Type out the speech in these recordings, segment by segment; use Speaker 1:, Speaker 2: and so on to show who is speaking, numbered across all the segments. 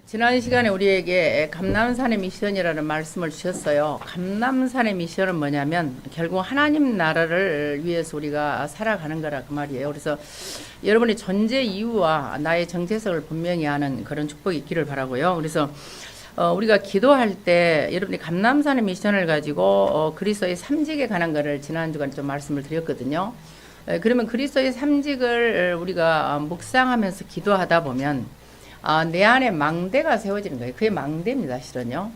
Speaker 1: 지난 시간에 우리에게 감람산의 미션이라는 말씀을 주셨어요. 감람산의 미션은 뭐냐면 결국 하나님 나라를 위해서 우리가 살아가는 거라 그 말이에요. 그래서 여러분의 존재 이유와 나의 정체성을 분명히 아는 그런 축복이 있기를 바라고요. 그래서 우리가 기도할 때 여러분이 감람산의 미션을 가지고 그리스도의 삼직에 관한 거를 지난 주간 좀 말씀을 드렸거든요. 그러면 그리스도의 삼직을 우리가 묵상하면서 기도하다 보면 내 안에 망대가 세워지는 거예요. 그게 망대입니다, 실은요.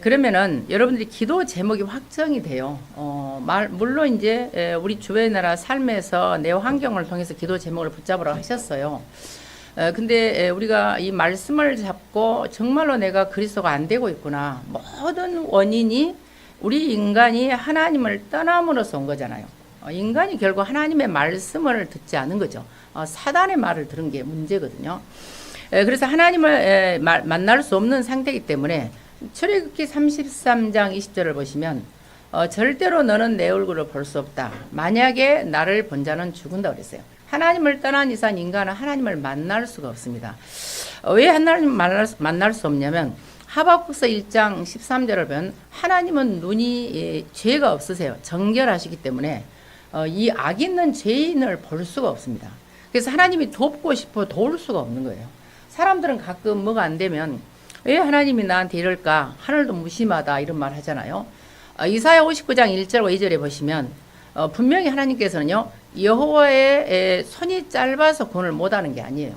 Speaker 1: 그러면은 여러분들이 기도 제목이 확정이 돼요. 물론 이제 우리 주의 나라 삶에서 내 환경을 통해서 기도 제목을 붙잡으라고 하셨어요. 근데 우리가 이 말씀을 잡고 정말로 내가 그리스도가 안 되고 있구나. 모든 원인이 우리 인간이 하나님을 떠남으로써 온 거잖아요. 인간이 결국 하나님의 말씀을 듣지 않은 거죠. 사단의 말을 들은 게 문제거든요. 그래서 하나님을 만날 수 없는 상태이기 때문에 출애굽기 33장 20절을 보시면 절대로 너는 내 얼굴을 볼 수 없다. 만약에 나를 본 자는 죽은다 그랬어요. 하나님을 떠난 이상 인간은 하나님을 만날 수가 없습니다. 왜 하나님을 만날 수 없냐면 하박국서 1장 13절을 보면 하나님은 눈이 죄가 없으세요. 정결하시기 때문에 이 악 있는 죄인을 볼 수가 없습니다. 그래서 하나님이 돕고 싶어 도울 수가 없는 거예요. 사람들은 가끔 뭐가 안 되면 왜 하나님이 나한테 이럴까? 하늘도 무심하다 이런 말 하잖아요. 이사야 59장 1절과 2절에 보시면 분명히 하나님께서는요. 여호와의 손이 짧아서 구원을 못하는 게 아니에요.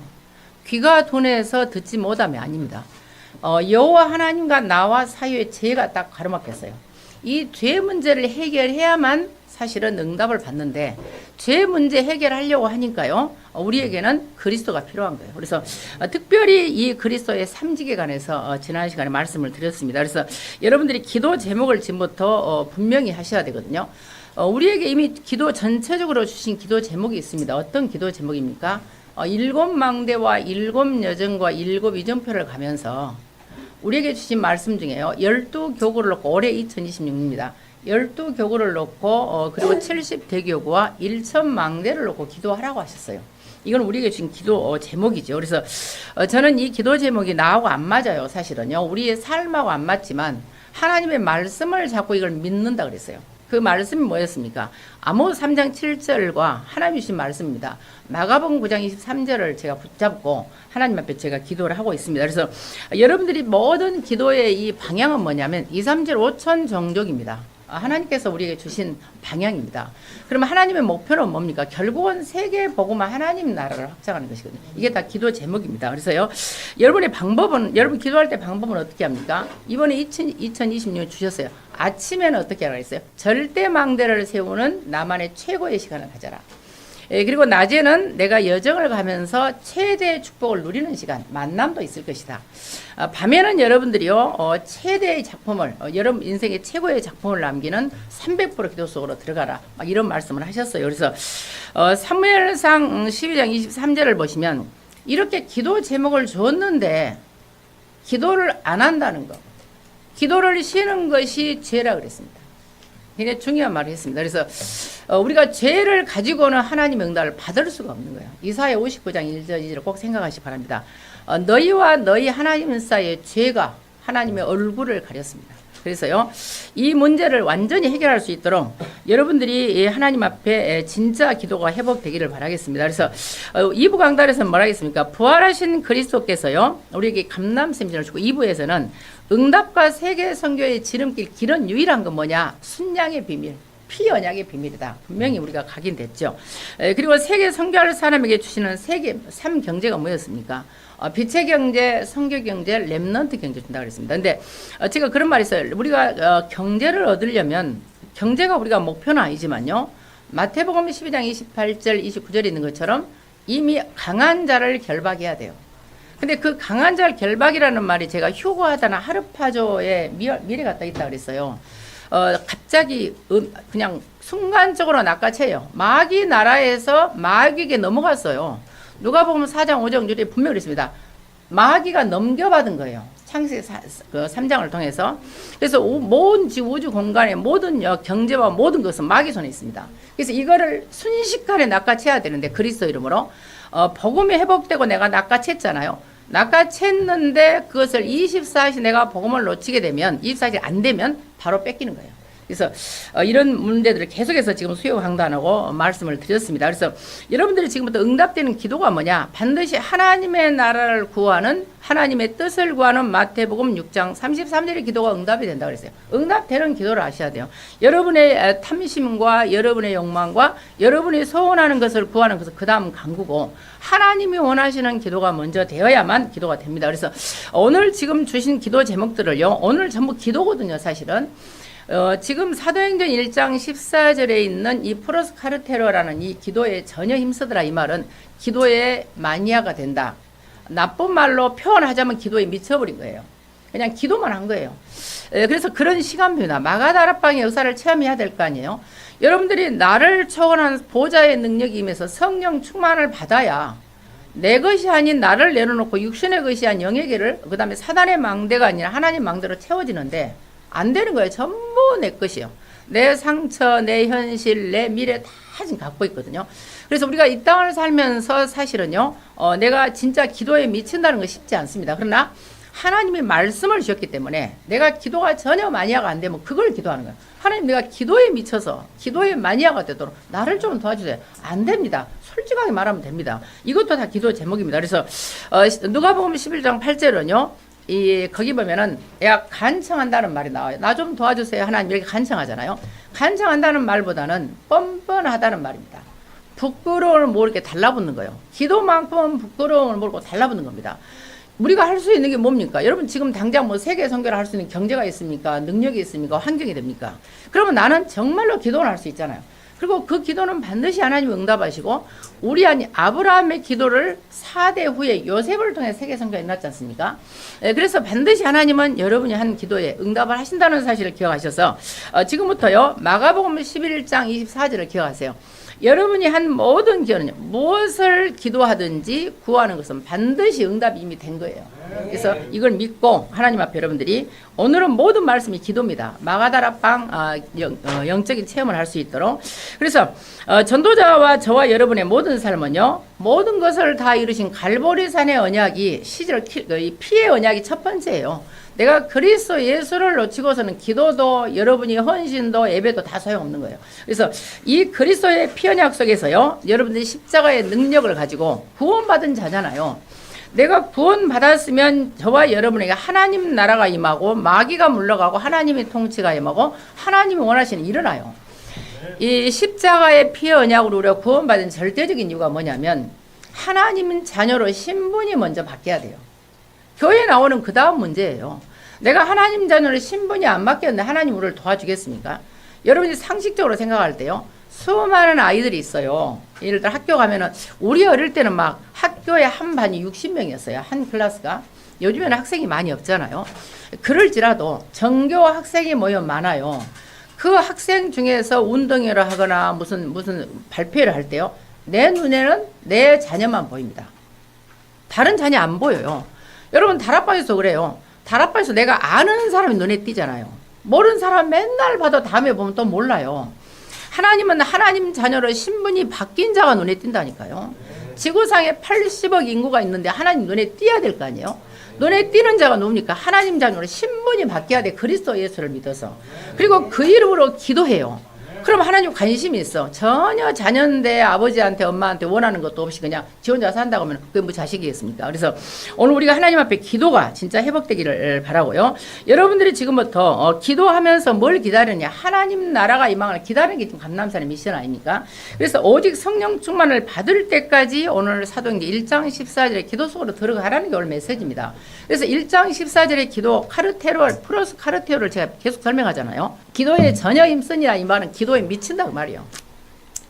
Speaker 1: 귀가 둔해서 듣지 못함이 아닙니다. 여호와 하나님과 나와 사이의 죄가 딱 가로막혔어요. 이 죄 문제를 해결해야만 사실은 응답을 받는데 죄 문제 해결하려고 하니까요. 우리에게는 그리스도가 필요한 거예요. 그래서 특별히 이 그리스도의 삼직에 관해서 지난 시간에 말씀을 드렸습니다. 그래서 여러분들이 기도 제목을 지금부터 분명히 하셔야 되거든요. 우리에게 이미 기도 전체적으로 주신 기도 제목이 있습니다. 어떤 기도 제목입니까? 7망대와 7여정과 7 이정표를 가면서 우리에게 주신 말씀 중에요. 12교구를 놓고 올해 2026입니다. 12교구를 놓고 그리고 70대교구와 1000망대를 놓고 기도하라고 하셨어요. 이건 우리에게 주신 기도 제목이죠. 그래서 저는 이 기도 제목이 나하고 안 맞아요. 사실은요. 우리의 삶하고 안 맞지만 하나님의 말씀을 잡고 이걸 믿는다 그랬어요. 그 말씀이 뭐였습니까? 아모스 3장 7절과 하나님 주신 말씀입니다. 마가복음 9장 23절을 제가 붙잡고 하나님 앞에 제가 기도를 하고 있습니다. 그래서 여러분들이 모든 기도의 이 방향은 뭐냐면 2, 3절 5천 종족입니다. 하나님께서 우리에게 주신 방향입니다. 그러면 하나님의 목표는 뭡니까? 결국은 세계 복음화 하나님 나라를 확장하는 것이거든요. 이게 다 기도 제목입니다. 그래서요, 여러분의 방법은, 여러분 기도할 때 방법은 어떻게 합니까? 이번에 2026년 주셨어요. 아침에는 어떻게 하라고 했어요? 절대 망대를 세우는 나만의 최고의 시간을 가져라. 그리고 낮에는 내가 여정을 가면서 최대의 축복을 누리는 시간, 만남도 있을 것이다. 밤에는 여러분들이요, 최대의 작품을, 여러분 인생의 최고의 작품을 남기는 300% 기도 속으로 들어가라. 막 이런 말씀을 하셨어요. 그래서 사무엘상 12장 23절을 보시면 이렇게 기도 제목을 줬는데 기도를 안 한다는 거. 기도를 쉬는 것이 죄라 그랬습니다. 굉장히 중요한 말을 했습니다. 그래서 우리가 죄를 가지고는 하나님의 응답을 받을 수가 없는 거예요. 이사야 59장 1절 2절을 꼭 생각하시기 바랍니다. 너희와 너희 하나님 사이의 죄가 하나님의 얼굴을 가렸습니다. 그래서요, 이 문제를 완전히 해결할 수 있도록 여러분들이 하나님 앞에 진짜 기도가 회복되기를 바라겠습니다. 그래서 2부 강단에서는 뭐라 하겠습니까? 부활하신 그리스도께서요, 우리에게 감람 세미나를 주고 2부에서는 응답과 세계 선교의 지름길, 길은 유일한 건 뭐냐? 순양의 비밀. 피 언약의 비밀이다. 분명히 우리가 각인됐죠. 그리고 세계 선교할 사람에게 주시는 세계 3경제가 뭐였습니까? 빛의 경제, 선교 경제, 렘넌트 경제 준다고 그랬습니다. 근데 제가 그런 말이 있어요. 우리가 경제를 얻으려면 경제가 우리가 목표는 아니지만요. 마태복음 12장 28절 29절에 있는 것처럼 이미 강한 자를 결박해야 돼요. 근데 그 강한 자를 결박이라는 말이 제가 휴거하다나 하르파조의 미래 갖다 있다 그랬어요. 갑자기 그냥 순간적으로 낚아채요. 마귀 나라에서 마귀에게 넘어갔어요. 누가복음 4장 5절 6절에 분명히 있습니다. 마귀가 넘겨받은 거예요. 창세기 3장을 통해서. 그래서 모든 우주 공간의 모든 경제와 모든 것은 마귀 손에 있습니다. 그래서 이거를 순식간에 낚아채야 되는데 그리스도 이름으로 복음이 회복되고 내가 낚아챘잖아요. 낚아챘는데 그것을 24시 내가 복음을 놓치게 되면 24시 안 되면 바로 뺏기는 거예요. 그래서 이런 문제들을 계속해서 지금 수요강단하고 말씀을 드렸습니다. 그래서 여러분들이 지금부터 응답되는 기도가 뭐냐? 반드시 하나님의 나라를 구하는 하나님의 뜻을 구하는 마태복음 6장 33절의 기도가 응답이 된다 그랬어요. 응답되는 기도를 아셔야 돼요. 여러분의 탐심과 여러분의 욕망과 여러분이 소원하는 것을 구하는 것은 그 다음 간구고 하나님이 원하시는 기도가 먼저 되어야만 기도가 됩니다. 그래서 오늘 지금 주신 기도 제목들을요. 오늘 전부 기도거든요. 사실은. 지금 사도행전 1장 14절에 있는 이 프로스 카르테로라는 이 기도에 전혀 힘쓰더라 이 말은 기도의 마니아가 된다. 나쁜 말로 표현하자면 기도에 미쳐버린 거예요. 그냥 기도만 한 거예요. 그래서 그런 시간표나 마가다락방의 역사를 체험해야 될 거 아니에요. 여러분들이 나를 초월한 보좌의 능력이 임해서 성령 충만을 받아야 내 것이 아닌 나를 내려놓고 육신의 것이 아닌 영에게를 그 다음에 사단의 망대가 아니라 하나님 망대로 채워지는데 안 되는 거예요. 전부 내 것이요. 내 상처, 내 현실, 내 미래 다 지금 갖고 있거든요. 그래서 우리가 이 땅을 살면서 사실은요, 내가 진짜 기도에 미친다는 건 쉽지 않습니다. 그러나 하나님이 말씀을 주셨기 때문에 내가 기도가 전혀 마니아가 안 되면 그걸 기도하는 거예요. 하나님 내가 기도에 미쳐서 기도에 마니아가 되도록 나를 좀 도와주세요. 안 됩니다. 솔직하게 말하면 됩니다. 이것도 다 기도 제목입니다. 그래서 누가복음 11장 8절은요. 거기 보면은 야 간청한다는 말이 나와요. 나 좀 도와주세요. 하나님 이렇게 간청하잖아요. 간청한다는 말보다는 뻔뻔하다는 말입니다. 부끄러움을 모르게 달라붙는 거예요. 기도만큼은 부끄러움을 모르고 달라붙는 겁니다. 우리가 할 수 있는 게 뭡니까? 여러분 지금 당장 뭐 세계 선교를 할 수 있는 경제가 있습니까? 능력이 있습니까? 환경이 됩니까? 그러면 나는 정말로 기도를 할 수 있잖아요. 그리고 그 기도는 반드시 하나님이 응답하시고 우리 아니 아브라함의 기도를 4대 후에 요셉을 통해 세계 선교가 일어났지 않습니까? 그래서 반드시 하나님은 여러분이 한 기도에 응답을 하신다는 사실을 기억하셔서 지금부터요 마가복음 11장 24절을 기억하세요. 여러분이 한 모든 기도는요 무엇을 기도하든지 구하는 것은 반드시 응답이 이미 된 거예요. 그래서 이걸 믿고 하나님 앞에 여러분들이 오늘은 모든 말씀이 기도입니다. 마가다락방 영적인 체험을 할 수 있도록. 그래서 전도자와 저와 여러분의 모든 삶은요 모든 것을 다 이루신 갈보리산의 언약이 시절 피의 언약이 첫 번째예요. 내가 그리스도 예수를 놓치고서는 기도도 여러분이 헌신도 예배도 다 소용없는 거예요. 그래서 이 그리스도의 피 언약 속에서요 여러분들이 십자가의 능력을 가지고 구원받은 자잖아요. 내가 구원받았으면 저와 여러분에게 하나님 나라가 임하고 마귀가 물러가고 하나님의 통치가 임하고 하나님이 원하시는 일이 일어나요. 이 십자가의 피의 언약으로 우리가 구원받은 절대적인 이유가 뭐냐면 하나님 자녀로 신분이 먼저 바뀌어야 돼요. 교회에 나오는 그 다음 문제예요. 내가 하나님 자녀로 신분이 안 바뀌었는데 하나님 우리를 도와주겠습니까? 여러분이 상식적으로 생각할 때요. 수많은 아이들이 있어요. 예를 들어 학교 가면은 우리 어릴 때는 막 학교에 한 반이 60명이었어요. 한 클래스가. 요즘에는 학생이 많이 없잖아요. 그럴지라도 전교 학생이 모여 많아요. 그 학생 중에서 운동회를 하거나 무슨 발표를 할 때요. 내 눈에는 내 자녀만 보입니다. 다른 자녀 안 보여요. 여러분 다락방에서 그래요. 다락방에서 내가 아는 사람이 눈에 띄잖아요. 모르는 사람 맨날 봐도 다음에 보면 또 몰라요. 하나님은 하나님 자녀로 신분이 바뀐 자가 눈에 띈다니까요. 지구상에 80억 인구가 있는데 하나님 눈에 띄어야 될 거 아니에요. 눈에 띄는 자가 누굽니까? 하나님 자녀로 신분이 바뀌어야 돼. 그리스도 예수를 믿어서. 그리고 그 이름으로 기도해요. 그럼 하나님 관심이 있어. 전혀 자녀인데 아버지한테 엄마한테 원하는 것도 없이 그냥 지 혼자 산다고 하면 그게 뭐 자식이겠습니까? 그래서 오늘 우리가 하나님 앞에 기도가 진짜 회복되기를 바라고요. 여러분들이 지금부터 기도하면서 뭘 기다리느냐? 하나님 나라가 임하는 기다리는 게 지금 감람산의 미션 아닙니까? 그래서 오직 성령 충만을 받을 때까지 오늘 사도행전 1장 14절의 기도 속으로 들어가라는 게 오늘 메시지입니다. 그래서 1장 14절의 기도 카르테로 프로스 카르테로를 제가 계속 설명하잖아요. 기도에 전혀 힘쓰니라 이 말은 기도에 미친다고 말이에요.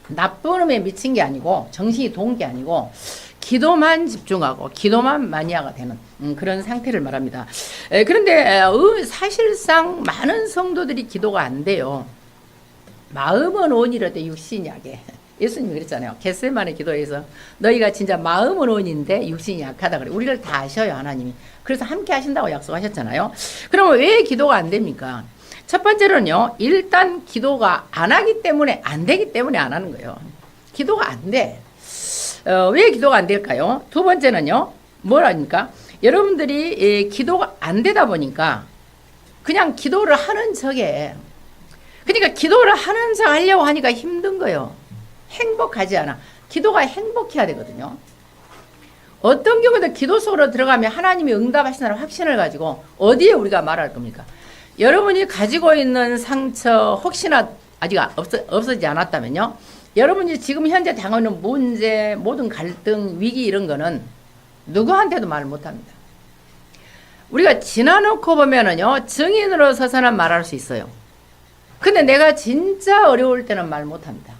Speaker 1: 나쁜 음에 미친 게 아니고 정신이 도운 게 아니고 기도만 집중하고 기도만 마니아가 되는 그런 상태를 말합니다. 그런데 사실상 많은 성도들이 기도가 안 돼요. 마음은 온이라도 육신이 약해. 예수님이 그랬잖아요. 겟세마네 기도에서 너희가 진짜 마음은 온인데 육신이 약하다 그래. 우리를 다 아셔요 하나님이. 그래서 함께 하신다고 약속하셨잖아요. 그러면 왜 기도가 안 됩니까? 첫 번째로는요. 일단 기도가 안 하기 때문에 안 되기 때문에 안 하는 거예요. 기도가 안 돼. 왜 기도가 안 될까요? 두 번째는요. 뭐라니까? 여러분들이 기도가 안 되다 보니까 그냥 기도를 하는 척에, 그러니까 기도를 하는 척 하려고 하니까 힘든 거예요. 행복하지 않아. 기도가 행복해야 되거든요. 어떤 경우도 기도 속으로 들어가면 하나님이 응답하신다는 확신을 가지고 어디에 우리가 말할 겁니까? 여러분이 가지고 있는 상처 혹시나 아직 없어지지 않았다면요, 여러분이 지금 현재 당하는 문제, 모든 갈등, 위기 이런 거는 누구한테도 말을 못합니다. 우리가 지나놓고 보면은요, 증인으로 서서는 말할 수 있어요. 근데 내가 진짜 어려울 때는 말 못합니다.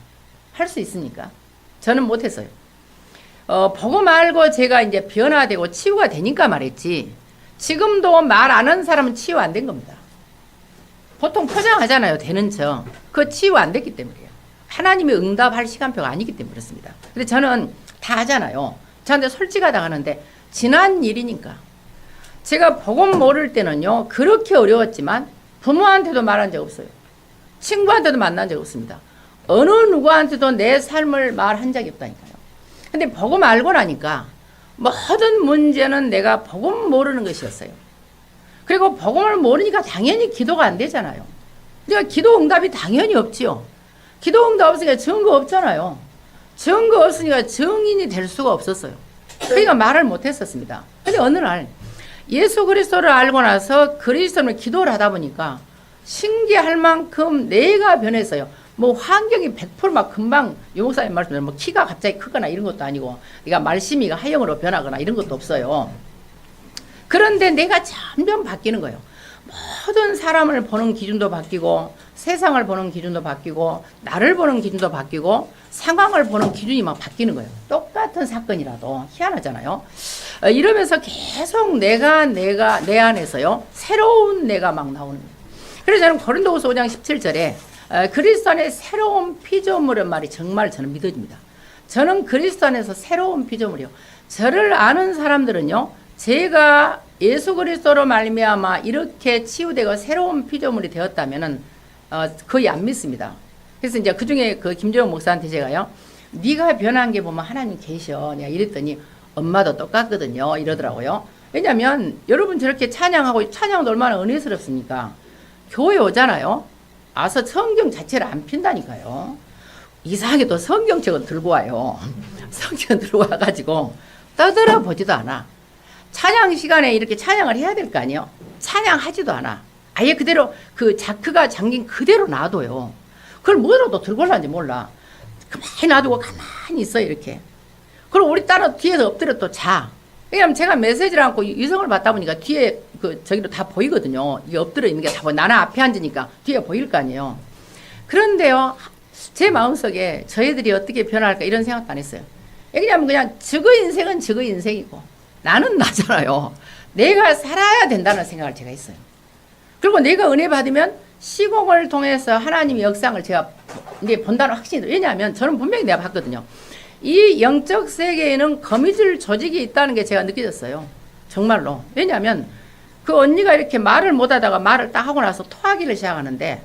Speaker 1: 할 수 있습니까? 저는 못했어요. 보고 말고 제가 이제 변화되고 치유가 되니까 말했지, 지금도 말 안 하는 사람은 치유 안 된 겁니다. 보통 포장하잖아요, 되는 척. 그거 치유 안 됐기 때문이에요. 하나님이 응답할 시간표가 아니기 때문에 그렇습니다. 근데 저는 다 하잖아요. 저한테 솔직하다 하는데 지난 일이니까. 제가 복음 모를 때는요, 그렇게 어려웠지만 부모한테도 말한 적 없어요. 친구한테도 만난 적 없습니다. 어느 누구한테도 내 삶을 말한 적이 없다니까요. 근데 복음 알고 나니까 모든 문제는 내가 복음 모르는 것이었어요. 그리고 복음을 모르니까 당연히 기도가 안 되잖아요. 그러니까 기도 응답이 당연히 없지요. 기도 응답 없으니까 증거 없잖아요. 증거 없으니까 증인이 될 수가 없었어요. 그러니까 말을 못했었습니다. 근데 어느 날 예수 그리스도를 알고 나서 그리스도를 기도를 하다 보니까 신기할 만큼 내가 변했어요. 뭐 환경이 100%막 금방 요목사님 말씀대로 뭐 키가 갑자기 크거나 이런 것도 아니고, 내가 말씀이가 하영으로 변하거나 이런 것도 없어요. 그런데 내가 점점 바뀌는 거예요. 모든 사람을 보는 기준도 바뀌고, 세상을 보는 기준도 바뀌고, 나를 보는 기준도 바뀌고, 상황을 보는 기준이 막 바뀌는 거예요. 똑같은 사건이라도. 희한하잖아요. 이러면서 계속 내가 내 안에서요, 새로운 내가 막 나오는 거예요. 그래서 저는 고린도후서 5장 17절에 그리스도 안에 새로운 피조물의 말이 정말 저는 믿어집니다. 저는 그리스도 안에서 새로운 피조물이요. 저를 아는 사람들은요, 제가 예수 그리스도로 말미암아 이렇게 치유되고 새로운 피조물이 되었다면은 거의 안 믿습니다. 그래서 이제 그 중에 그 김재원 목사한테 제가요, 네가 변한 게 보면 하나님 계셔. 내가 이랬더니 엄마도 똑같거든요. 이러더라고요. 왜냐면 여러분 저렇게 찬양하고, 찬양도 얼마나 은혜스럽습니까? 교회 오잖아요. 와서 성경 자체를 안 핀다니까요. 이상하게 또 성경책을 들고 와요. 성경 들고 와가지고 떠들어보지도 않아. 찬양 시간에 이렇게 찬양을 해야 될 거 아니에요. 찬양하지도 않아. 아예 그대로 그 자크가 잠긴 그대로 놔둬요. 그걸 뭐라도 들고 올라는지 몰라. 가만히 놔두고 가만히 있어 이렇게. 그리고 우리 딸은 뒤에서 엎드려 또 자. 왜냐면 제가 메시지를 않고 유성을 받다 보니까 뒤에 저기로 다 보이거든요. 이게 엎드려 있는 게 다 보여. 나는 앞에 앉으니까 뒤에 보일 거 아니에요. 그런데요, 제 마음속에 저희들이 어떻게 변할까 이런 생각도 안 했어요. 왜냐면 그냥 저거 인생은 저거 인생이고 나는 나잖아요. 내가 살아야 된다는 생각을 제가 했어요. 그리고 내가 은혜 받으면 시공을 통해서 하나님의 역상을 제가 이제 본다는 확신이 들어요. 왜냐하면 저는 분명히 내가 봤거든요. 이 영적 세계에는 거미줄 조직이 있다는 게 제가 느껴졌어요. 정말로. 왜냐하면 그 언니가 이렇게 말을 못하다가 말을 딱 하고 나서 토하기를 시작하는데,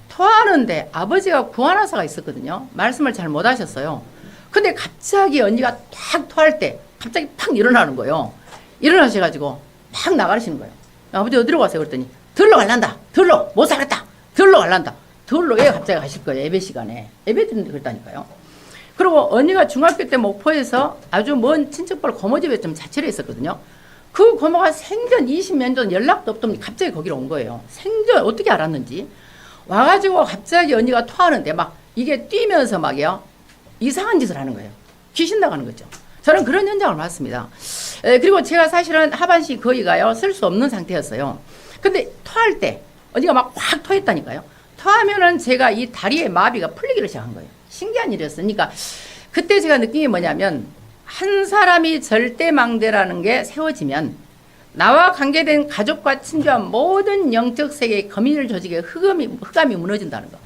Speaker 1: 토하는데 아버지가 구하나사가 있었거든요. 말씀을 잘 못하셨어요. 근데 갑자기 언니가 딱 토할 때 갑자기 팍 일어나는 거예요. 일어나셔가지고 팍 나가시는 거예요. 아버지 어디로 가세요? 그랬더니 들러 갈란다. 들러 못 살았다. 들러 갈란다. 들러 왜 갑자기 가실 거예요? 예배 시간에. 예배 드는데 그랬다니까요. 그리고 언니가 중학교 때 목포에서 아주 먼 친척벌 고모집에 좀 자취를 했었거든요. 그 고모가 생전 20년 전 연락도 없더니 갑자기 거기로 온 거예요. 생전 어떻게 알았는지. 와가지고 갑자기 언니가 토하는데 막 이게 뛰면서 막요, 이상한 짓을 하는 거예요. 귀신 나가는 거죠. 저는 그런 현장을 봤습니다. 그리고 제가 사실은 하반신 거의 가요, 쓸 수 없는 상태였어요. 근데 토할 때 언니가 막 확 토했다니까요. 토하면은 제가 이 다리의 마비가 풀리기를 시작한 거예요. 신기한 일이었으니까 그때 제가 느낀 게 뭐냐면, 한 사람이 절대망대라는 게 세워지면 나와 관계된 가족과 친주와 모든 영적 세계의 거미줄 조직의 흑암이 무너진다는 거.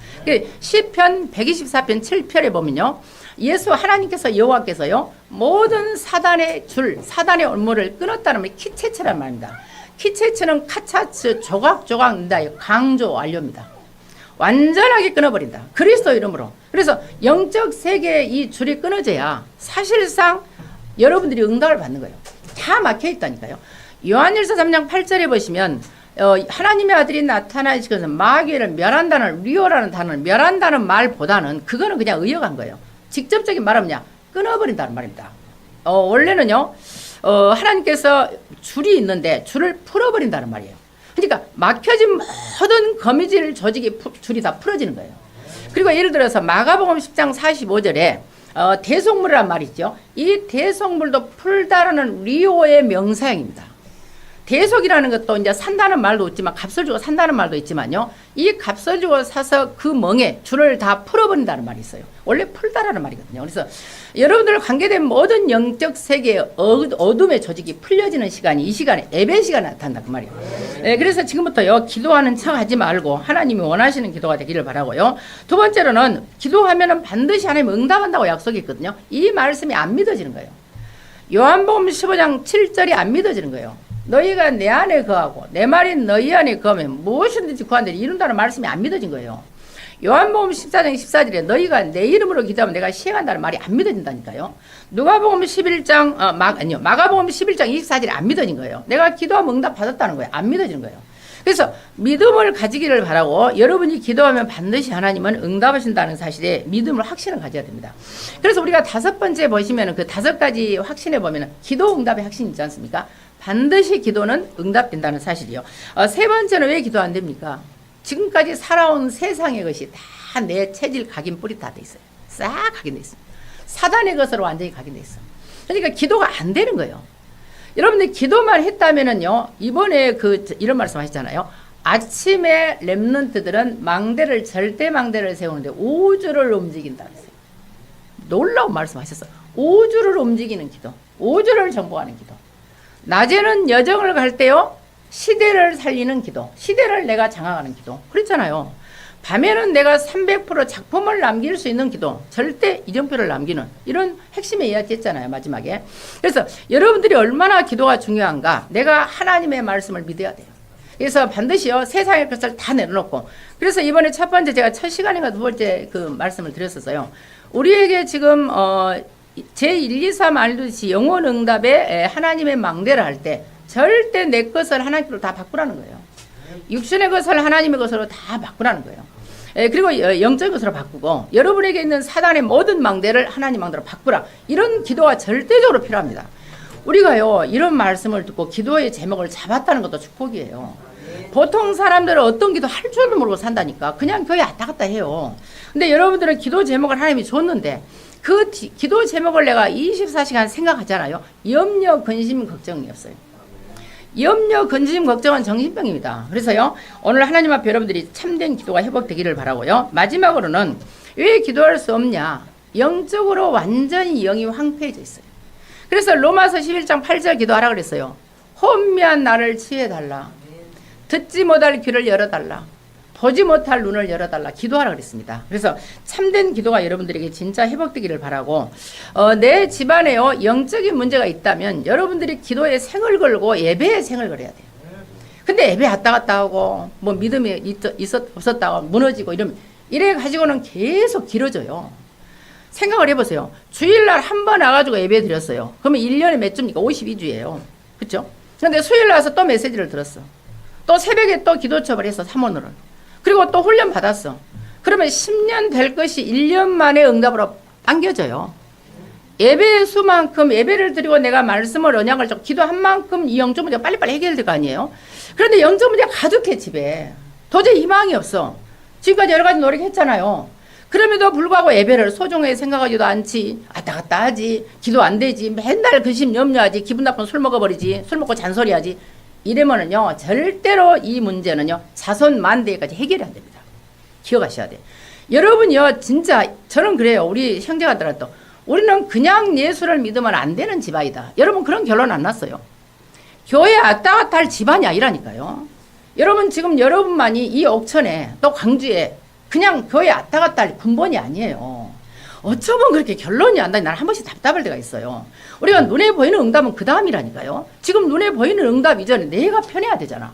Speaker 1: 시편 124편 7편에 보면요, 예수 하나님께서 여호와께서요 모든 사단의 줄, 사단의 올무를 끊었다는 말이 키체츠란 말입니다. 키체츠는 카차츠, 조각조각 는다, 강조 완료입니다. 완전하게 끊어버린다. 그리스도 이름으로. 그래서 영적 세계의 이 줄이 끊어져야 사실상 여러분들이 응답을 받는 거예요. 다 막혀 있다니까요. 요한일서 3장 8절에 보시면 하나님의 아들이 나타나시면서 마귀를 멸한다는 리오라는 단어는 멸한다는 말보다는 그거는 그냥 의역한 거예요. 직접적인 말은 뭐냐? 끊어버린다는 말입니다. 원래는요 하나님께서 줄이 있는데 줄을 풀어버린다는 말이에요. 그러니까 막혀진 모든 거미줄 조직이 줄이 다 풀어지는 거예요. 그리고 예를 들어서 마가복음 10장 45절에 대속물이란 말이 있죠. 이 대속물도 풀다라는 리오의 명사형입니다. 대속이라는 것도 이제 산다는 말도 있지만 값을 주고 산다는 말도 있지만요. 이 값을 주고 사서 그 멍에 줄을 다 풀어버린다는 말이 있어요. 원래 풀다라는 말이거든요. 그래서 여러분들 관계된 모든 영적 세계의 어둠의 조직이 풀려지는 시간이 이 시간에 예배 시간에 나타난다 그 말이에요. 네, 그래서 지금부터요 기도하는 척 하지 말고 하나님이 원하시는 기도가 되기를 바라고요. 두 번째로는 기도하면은 반드시 하나님 응답한다고 약속이 있거든요. 이 말씀이 안 믿어지는 거예요. 요한복음 15장 7절이 안 믿어지는 거예요. 너희가 내 안에 거하고 내 말이 너희 안에 거하면 무엇이든지 구한다니 이룬다는 말씀이 안 믿어진 거예요. 요한복음 14장 14절에 너희가 내 이름으로 기도하면 내가 시행한다는 말이 안 믿어진다니까요. 누가복음 11장 마가복음 11장 24절에 안 믿어진 거예요. 내가 기도하면 응답 받았다는 거예요. 안 믿어지는 거예요. 그래서 믿음을 가지기를 바라고 여러분이 기도하면 반드시 하나님은 응답하신다는 사실에 믿음을 확신을 가져야 됩니다. 그래서 우리가 다섯 번째 보시면 그 다섯 가지 확신에 보면 기도 응답의 확신이 있지 않습니까? 반드시 기도는 응답된다는 사실이요. 세 번째는 왜 기도 안 됩니까? 지금까지 살아온 세상의 것이 다 내 체질 각인뿔이 다 돼 있어요. 싹 각인돼 있어요. 사단의 것으로 완전히 각인돼 있어요. 그러니까 기도가 안 되는 거예요. 여러분들 기도만 했다면은요, 이번에 이런 말씀 하시잖아요. 아침에 렘넌트들은 절대 망대를 세우는데 우주를 움직인다 그랬어요. 놀라운 말씀 하셨어요. 우주를 움직이는 기도, 우주를 정복하는 기도. 낮에는 여정을 갈 때요, 시대를 살리는 기도, 시대를 내가 장악하는 기도. 그랬잖아요. 밤에는 내가 300% 작품을 남길 수 있는 기도, 절대 이정표를 남기는 이런 핵심의 이야기 했잖아요, 마지막에. 그래서 여러분들이 얼마나 기도가 중요한가, 내가 하나님의 말씀을 믿어야 돼요. 그래서 반드시요, 세상의 것을 다 내려놓고. 그래서 이번에 첫 번째 제가 첫 시간인가 두 번째 그 말씀을 드렸었어요. 우리에게 지금 제1, 2, 3 알듯이 영혼 응답에 하나님의 망대를 할 때 절대 내 것을 하나님께로 다 바꾸라는 거예요. 육신의 것을 하나님의 것으로 다 바꾸라는 거예요. 그리고 영적인 것으로 바꾸고 여러분에게 있는 사단의 모든 망대를 하나님 망대로 바꾸라. 이런 기도가 절대적으로 필요합니다. 우리가요 이런 말씀을 듣고 기도의 제목을 잡았다는 것도 축복이에요. 보통 사람들은 어떤 기도 할 줄도 모르고 산다니까. 그냥 교회 왔다 갔다 해요. 근데 여러분들은 기도 제목을 하나님이 줬는데 그 기도 제목을 내가 24시간 생각하잖아요. 염려, 근심, 걱정이 없어요. 염려, 근심, 걱정은 정신병입니다. 그래서요, 오늘 하나님 앞에 여러분들이 참된 기도가 회복되기를 바라고요. 마지막으로는 왜 기도할 수 없냐? 영적으로 완전히 영이 황폐해져 있어요. 그래서 로마서 11장 8절 기도하라 그랬어요. 혼미한 나를 치유해달라. 듣지 못할 귀를 열어달라. 보지 못할 눈을 열어달라. 기도하라 그랬습니다. 그래서 참된 기도가 여러분들에게 진짜 회복되기를 바라고, 내 집안에요 영적인 문제가 있다면 여러분들이 기도에 생을 걸고 예배에 생을 걸어야 돼요. 근데 예배 왔다 갔다 하고 뭐 믿음이 없었다가 무너지고 이래 가지고는 계속 길어져요. 생각을 해보세요. 주일날 한 번 와가지고 예배 드렸어요. 그러면 1년에 몇 주입니까? 52주예요. 그렇죠? 근데 수요일 와서 또 메시지를 들었어. 또 새벽에 또 기도첩을 했어. 3원으로. 그리고 또 훈련 받았어. 그러면 10년 될 것이 1년 만에 응답으로 안겨져요. 예배의 수만큼 예배를 드리고 내가 말씀을 언약을 좀 기도한 만큼 이 영적 문제가 빨리빨리 해결될 거 아니에요. 그런데 영적 문제가 가득해 집에. 도저히 희망이 없어. 지금까지 여러 가지 노력했잖아요. 그럼에도 불구하고 예배를 소중하게 생각하지도 않지. 왔다 갔다 하지. 기도 안 되지. 맨날 근심 염려하지. 기분 나쁜 술 먹어버리지. 술 먹고 잔소리하지. 이러면은요, 절대로 이 문제는요, 자손 만대까지 해결이 안 됩니다. 기억하셔야 돼. 여러분이요, 진짜, 저는 그래요. 우리 형제가들도. 우리는 그냥 예수를 믿으면 안 되는 집안이다. 여러분, 그런 결론 안 났어요. 교회 왔다 갔다 할 집안이 아니라니까요. 여러분, 지금 여러분만이 이 옥천에, 또 광주에, 그냥 교회 왔다 갔다 할 근본이 아니에요. 어쩌면 그렇게 결론이 안 나니 나는 한 번씩 답답할 때가 있어요. 우리가 눈에 보이는 응답은 그 다음이라니까요. 지금 눈에 보이는 응답 이전에 내가 편해야 되잖아.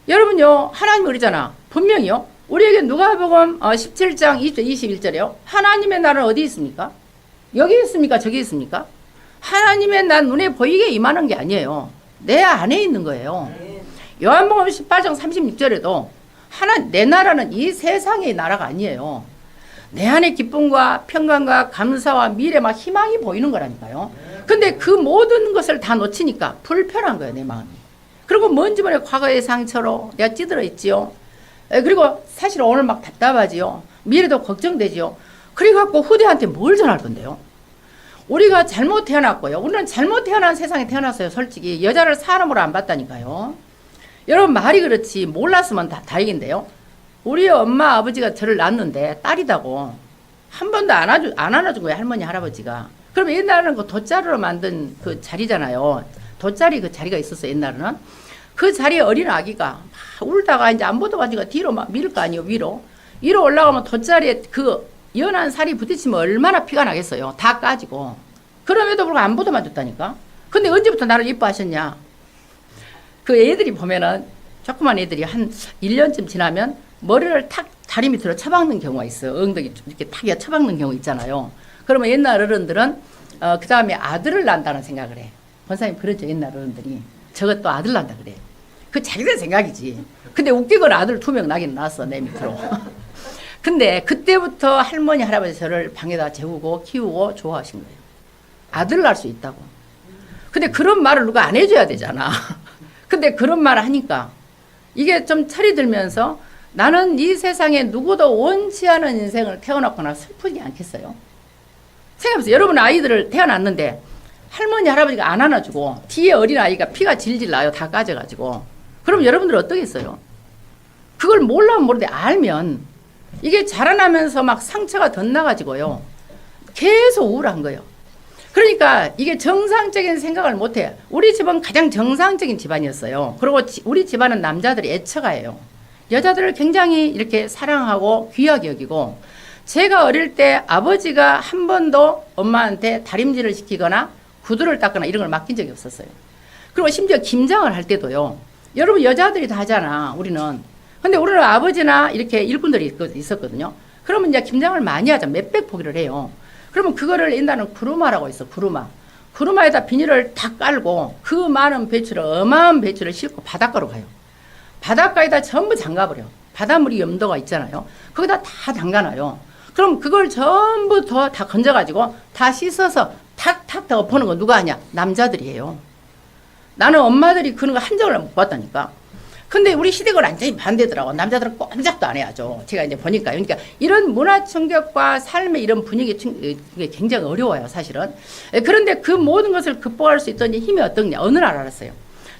Speaker 1: 여러분요, 하나님 그러잖아. 분명히요. 우리에게 누가복음 17장 21절에요. 하나님의 날은 어디 있습니까? 여기 있습니까? 저기 있습니까? 하나님의 날 눈에 보이게 임하는 게 아니에요. 내 안에 있는 거예요. 요한복음 18장 36절에도 내 나라는 이 세상의 나라가 아니에요. 내 안에 기쁨과 평강과 감사와 미래 막 희망이 보이는 거라니까요. 근데 그 모든 것을 다 놓치니까 불편한 거예요, 내 마음이. 그리고 뭔지 모르게 과거의 상처로 내가 찌들어 있지요. 그리고 사실 오늘 막 답답하지요. 미래도 걱정되지요. 그래갖고 후대한테 뭘 전할 건데요? 우리가 잘못 태어났고요. 우리는 잘못 태어난 세상에 태어났어요. 솔직히 여자를 사람으로 안 봤다니까요. 여러분 말이 그렇지 몰랐으면 다행인데요. 우리 엄마 아버지가 저를 낳았는데 딸이다고 한 번도 안 안아준 거예요. 할머니 할아버지가. 그럼 옛날에는 그 돗자루로 만든 그 자리잖아요. 돗자리 그 자리가 있었어요. 옛날에는. 그 자리에 어린 아기가 막 울다가 이제 안 보도가지고 뒤로 막 밀 거 아니에요. 위로 올라가면 돗자리에 그 연한 살이 부딪히면 얼마나 피가 나겠어요. 다 까지고. 그럼에도 불구하고 안 보도만 줬다니까. 근데 언제부터 나를 이뻐하셨냐. 그 애들이 보면은 조그만 애들이 한 1년쯤 지나면 머리를 탁 다리 밑으로 쳐박는 경우가 있어요. 엉덩이 이렇게 탁 쳐박는 경우 있잖아요. 그러면 옛날 어른들은 그 다음에 아들을 낳는다는 생각을 해. 권사님 그러죠. 옛날 어른들이. 저것도 아들 낳는다 그래. 그 자기들 생각이지. 근데 웃기건 아들 2명 나긴 낳았어. 내 밑으로. 근데 그때부터 할머니 할아버지 저를 방에다 재우고 키우고 좋아하신 거예요. 아들을 낳을 수 있다고. 근데 그런 말을 누가 안 해줘야 되잖아. 근데 그런 말을 하니까 이게 좀 철이 들면서 나는 이 세상에 누구도 원치 않은 인생을 태어났거나 슬프지 않겠어요? 생각해보세요. 여러분 아이들을 태어났는데 할머니 할아버지가 안 안아주고 뒤에 어린아이가 피가 질질 나요. 다 까져가지고. 그럼 여러분들 어떠겠어요? 그걸 몰라면 모르는데 알면 이게 자라나면서 막 상처가 덧나가지고요. 계속 우울한 거예요. 그러니까 이게 정상적인 생각을 못해. 우리 집은 가장 정상적인 집안이었어요. 그리고 우리 집안은 남자들이 애처가예요. 여자들을 굉장히 이렇게 사랑하고 귀하게 여기고 제가 어릴 때 아버지가 한 번도 엄마한테 다림질을 시키거나 구두를 닦거나 이런 걸 맡긴 적이 없었어요. 그리고 심지어 김장을 할 때도요. 여러분 여자들이 다 하잖아. 우리는. 근데 우리는 아버지나 이렇게 일꾼들이 있었거든요. 그러면 이제 김장을 많이 하자. 몇백 포기를 해요. 그러면 그거를 옛날에는 구루마라고 있어. 구루마에다 비닐을 다 깔고 그 많은 배추를 어마어마한 배추를 싣고 바닷가로 가요. 바닷가에다 전부 잠가버려. 바닷물이 염도가 있잖아요. 거기다 다 담가놔요. 그럼 그걸 전부 다 건져가지고 다 씻어서 탁탁 다 엎어놓은 거 누가 하냐? 남자들이에요. 나는 엄마들이 그런 거 한 적을 못 봤다니까. 근데 우리 시댁은 완전히 반대더라고. 남자들은 꼼짝도 안 해야죠. 제가 이제 보니까. 그러니까 이런 문화 충격과 삶의 이런 분위기 이게 굉장히 어려워요, 사실은. 그런데 그 모든 것을 극복할 수 있던 힘이 어떻냐. 어느 날 알았어요.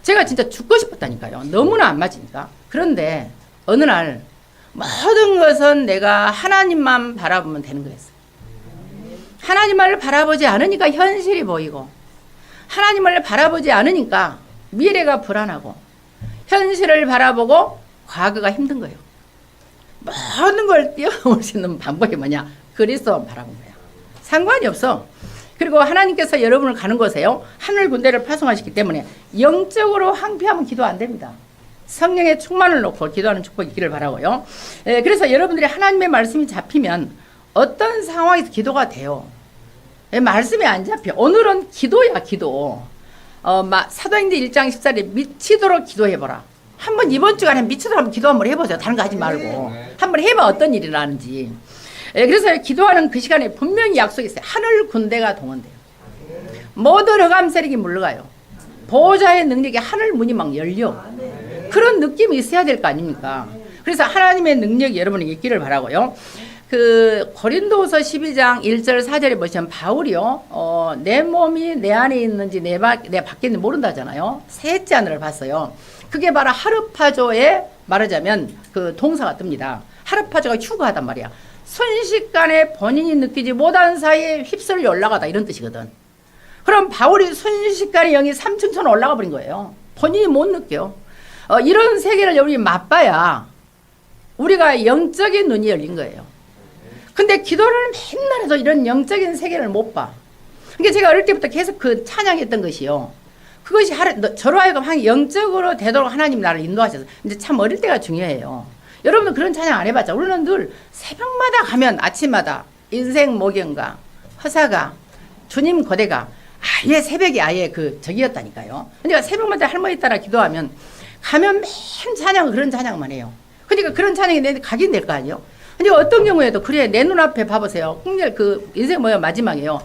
Speaker 1: 제가 진짜 죽고 싶었다니까요. 너무나 안 맞으니까. 그런데 어느 날 모든 것은 내가 하나님만 바라보면 되는 거였어요. 하나님을 바라보지 않으니까 현실이 보이고 하나님을 바라보지 않으니까 미래가 불안하고 현실을 바라보고 과거가 힘든 거예요. 모든 걸 뛰어넘을 수 있는 방법이 뭐냐? 그리스도만 바라본 거야. 상관이 없어. 그리고 하나님께서 여러분을 가는 곳에요. 하늘 군대를 파송하시기 때문에 영적으로 황폐하면 기도 안 됩니다. 성령의 충만을 놓고 기도하는 축복이 있기를 바라고요. 그래서 여러분들이 하나님의 말씀이 잡히면 어떤 상황에서 기도가 돼요. 말씀이 안 잡혀. 오늘은 기도야, 기도. 사도행전 1장 14절에 미치도록 기도해보라. 한번 이번 주간에 미치도록 한번 기도 한번 해보세요. 다른 거 하지 말고. 한번 해봐 어떤 일이 나는지. 그래서 기도하는 그 시간에 분명히 약속이 있어요. 하늘 군대가 동원돼요. 모든 흑암 세력이 물러가요. 보호자의 능력이 하늘 문이 막 열려. 그런 느낌이 있어야 될 거 아닙니까? 그래서 하나님의 능력이 여러분에게 있기를 바라고요. 그 고린도후서 12장 1절 4절에 보시면 바울이요. 내 몸이 내 안에 있는지 내 밖에 있는지 모른다잖아요. 셋째 하늘을 봤어요. 그게 바로 하르파조에 말하자면 그 동사가 뜹니다. 하르파조가 휴가하단 말이야. 순식간에 본인이 느끼지 못한 사이에 휩쓸려 올라가다 이런 뜻이거든. 그럼 바울이 순식간에 영이 3층천으로 올라가 버린 거예요. 본인이 못 느껴. 이런 세계를 여러분이 맛봐야 우리가 영적인 눈이 열린 거예요. 근데 기도를 맨날 해도 이런 영적인 세계를 못 봐. 그러니까 제가 어릴 때부터 계속 그 찬양했던 것이요. 그것이 저로 하여금 영적으로 되도록 하나님 나를 인도하셔서 이제 참 어릴 때가 중요해요. 여러분들 그런 찬양 안 해봤죠? 우리는 늘 새벽마다 가면 아침마다 인생 모경가, 허사가, 주님 고대가 아예 새벽이 아예 그 적이었다니까요. 그러니까 새벽마다 할머니 따라 기도하면 가면 맨 찬양 그런 찬양만 해요. 그러니까 그런 찬양이 내 각인 될 거 아니에요. 그러니까 어떤 경우에도 그래 내 눈앞에 봐보세요. 홍렬 그 인생 뭐야 마지막이에요.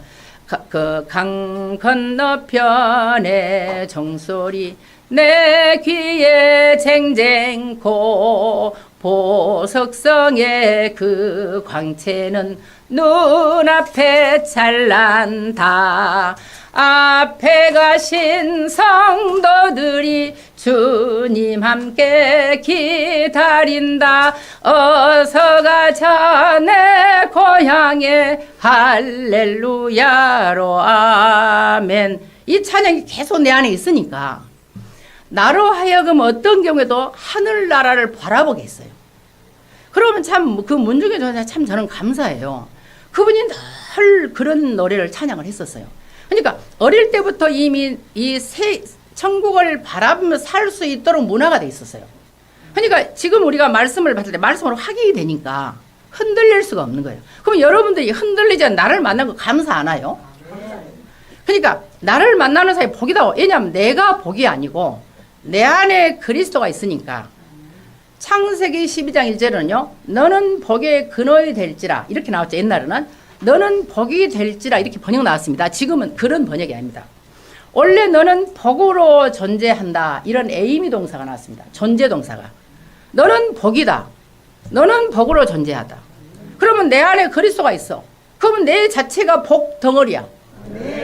Speaker 1: 그 강 건너편의 종소리 내 귀에 쟁쟁고 보석성의 그 광채는 눈앞에 찬란다. 앞에 가신 성도들이 주님 함께 기다린다. 어서 가자 내 고향에 할렐루야로 아멘. 이 찬양이 계속 내 안에 있으니까 나로 하여금 어떤 경우에도 하늘나라를 바라보게 했어요. 그러면 참 그 문중에 참 저는 감사해요. 그분이 늘 그런 노래를 찬양을 했었어요. 그러니까 어릴 때부터 이미 이 천국을 바라보며 살 수 있도록 문화가 돼 있었어요. 그러니까 지금 우리가 말씀을 받을 때 말씀으로 확인이 되니까 흔들릴 수가 없는 거예요. 그럼 여러분들이 흔들리지 않은 나를 만난 거 감사 안 해요? 그러니까 나를 만나는 사람이 복이다. 왜냐하면 내가 복이 아니고 내 안에 그리스도가 있으니까. 창세기 12장 1절은요. 너는 복의 근원이 될지라 이렇게 나왔죠. 옛날에는 너는 복이 될지라 이렇게 번역 나왔습니다. 지금은 그런 번역이 아닙니다. 원래 너는 복으로 존재한다 이런 에이미 동사가 나왔습니다. 존재 동사가 너는 복이다. 너는 복으로 존재하다. 그러면 내 안에 그리스도가 있어. 그러면 내 자체가 복 덩어리야.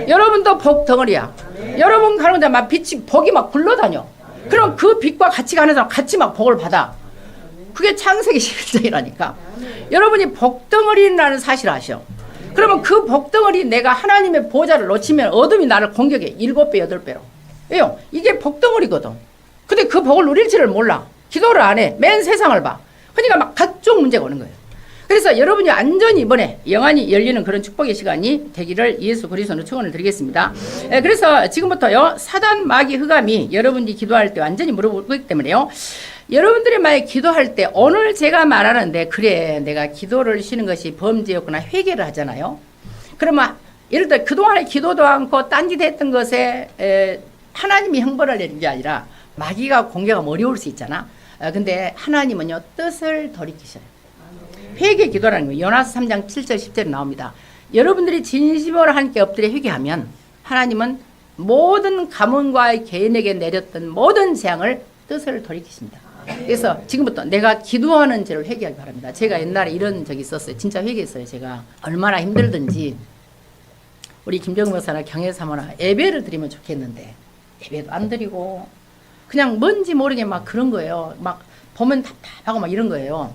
Speaker 1: 여러분도 복 덩어리야. 여러분 가는 데 막 빛이 복이 막 굴러다녀. 그럼 그 빛과 같이 가는 사람 같이 막 복을 받아. 그게 창세기 11장이라니까. 여러분이 복덩어리라는 사실을 아셔. 그러면 그 복덩어리 내가 하나님의 보좌를 놓치면 어둠이 나를 공격해. 7배, 8배로. 왜요? 이게 복덩어리거든. 근데 그 복을 누릴지를 몰라. 기도를 안 해. 맨 세상을 봐. 그러니까 막 각종 문제가 오는 거예요. 그래서 여러분이 완전히 이번에 영안이 열리는 그런 축복의 시간이 되기를 예수 그리스도로 축원을 드리겠습니다. 그래서 지금부터요. 사단, 마귀, 흑암이 여러분이 기도할 때 완전히 물어보기 때문에요. 여러분들이 만약 기도할 때 오늘 제가 말하는데 그래 내가 기도를 쉬는 것이 범죄였구나 회개를 하잖아요. 그러면 예를 들어 그동안에 기도도 않고 딴짓했던 것에 하나님이 형벌을 내는 게 아니라 마귀가 공격하면 어려울 수 있잖아. 근데 하나님은요 뜻을 돌이키셔요. 회개 기도라는 거예요. 요나서 3장 7절 10절에 나옵니다. 여러분들이 진심으로 하나님께 엎드려 회개하면 하나님은 모든 가문과 개인에게 내렸던 모든 재앙을 뜻을 돌이키십니다. 그래서 지금부터 내가 기도하는 죄를 회개하기 바랍니다. 제가 옛날에 이런 적이 있었어요. 진짜 회개했어요. 제가 얼마나 힘들든지 우리 김정은 목사나 경혜 사모나 예배를 드리면 좋겠는데 예배도 안 드리고 그냥 뭔지 모르게 막 그런 거예요. 막 보면 답답하고 막 이런 거예요.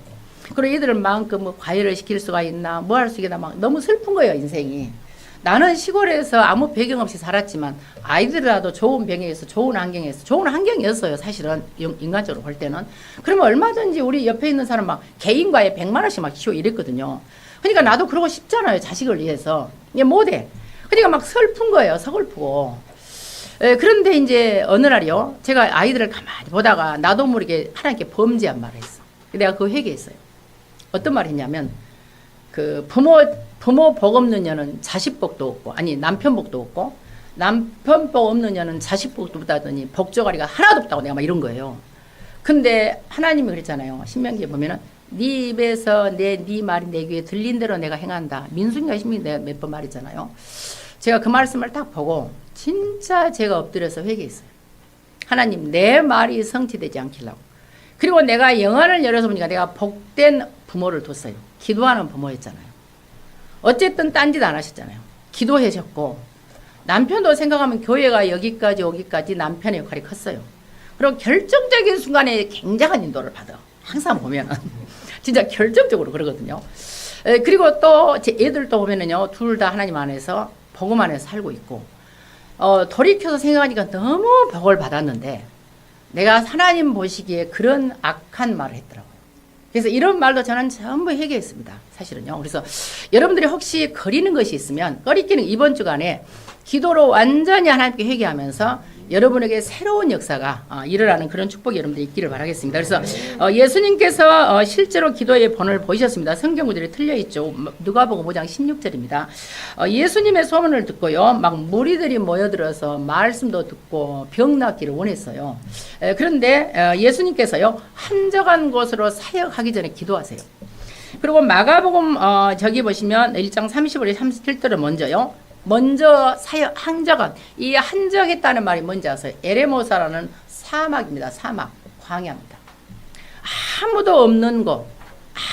Speaker 1: 그리고 이들을 마음껏 뭐 과외를 시킬 수가 있나 뭐 할 수 있나 막 너무 슬픈 거예요. 인생이. 나는 시골에서 아무 배경 없이 살았지만 아이들이라도 좋은 병에서 좋은 환경에서 좋은 환경이었어요. 사실은 인간적으로 볼 때는. 그러면 얼마든지 우리 옆에 있는 사람 막 개인과에 100만 원씩 막 키워 이랬거든요. 그러니까 나도 그러고 싶잖아요. 자식을 위해서. 이게 못해. 그러니까 막 슬픈 거예요. 서글프고. 그런데 이제 어느 날이요. 제가 아이들을 가만히 보다가 나도 모르게 하나님께 범죄한 말을 했어. 내가 그 회개했어요. 어떤 말 했냐면 그 부모 복 없는 년은 자식 복도 없고 아니 남편 복도 없고 남편 복 없는 년은 자식 복도 없다더니 복조가리가 하나도 없다고 내가 막 이런 거예요. 근데 하나님이 그랬잖아요. 신명기에 보면은 네 입에서 네 말이 내 귀에 들린 대로 내가 행한다. 민수인가 신명기 내가 몇 번 말했잖아요. 제가 그 말씀을 딱 보고 진짜 제가 엎드려서 회개했어요. 하나님 내 말이 성취되지 않기라고. 그리고 내가 영안을 열어서 보니까 내가 복된 부모를 뒀어요. 기도하는 부모였잖아요. 어쨌든 딴짓 안 하셨잖아요. 기도하셨고 남편도 생각하면 교회가 여기까지 오기까지 남편의 역할이 컸어요. 그리고 결정적인 순간에 굉장한 인도를 받아. 항상 보면은 진짜 결정적으로 그러거든요. 그리고 또 제 애들도 보면은요 둘 다 하나님 안에서 복음 안에서 살고 있고 돌이켜서 생각하니까 너무 복을 받았는데 내가 하나님 보시기에 그런 악한 말을 했더라고요. 그래서 이런 말도 저는 전부 회개했습니다. 사실은요. 그래서 여러분들이 혹시 거리는 것이 있으면 거리끼는 이번 주간에 기도로 완전히 하나님께 회개하면서 여러분에게 새로운 역사가 일어나는 그런 축복이 여러분들이 있기를 바라겠습니다. 그래서 예수님께서 실제로 기도의 본을 보이셨습니다. 성경 구절이 틀려 있죠. 누가복음 5장 16절입니다. 예수님의 소문을 듣고요, 막 무리들이 모여들어서 말씀도 듣고 병 낫기를 원했어요. 그런데 예수님께서요, 한적한 곳으로 사역하기 전에 기도하세요. 그리고 마가복음 저기 보시면 1장 35절 37절을 먼저 사역 한적한, 이 한적했다는 말이 뭔지 아세요? 에레모사라는 사막입니다. 사막, 광야입니다. 아무도 없는 곳,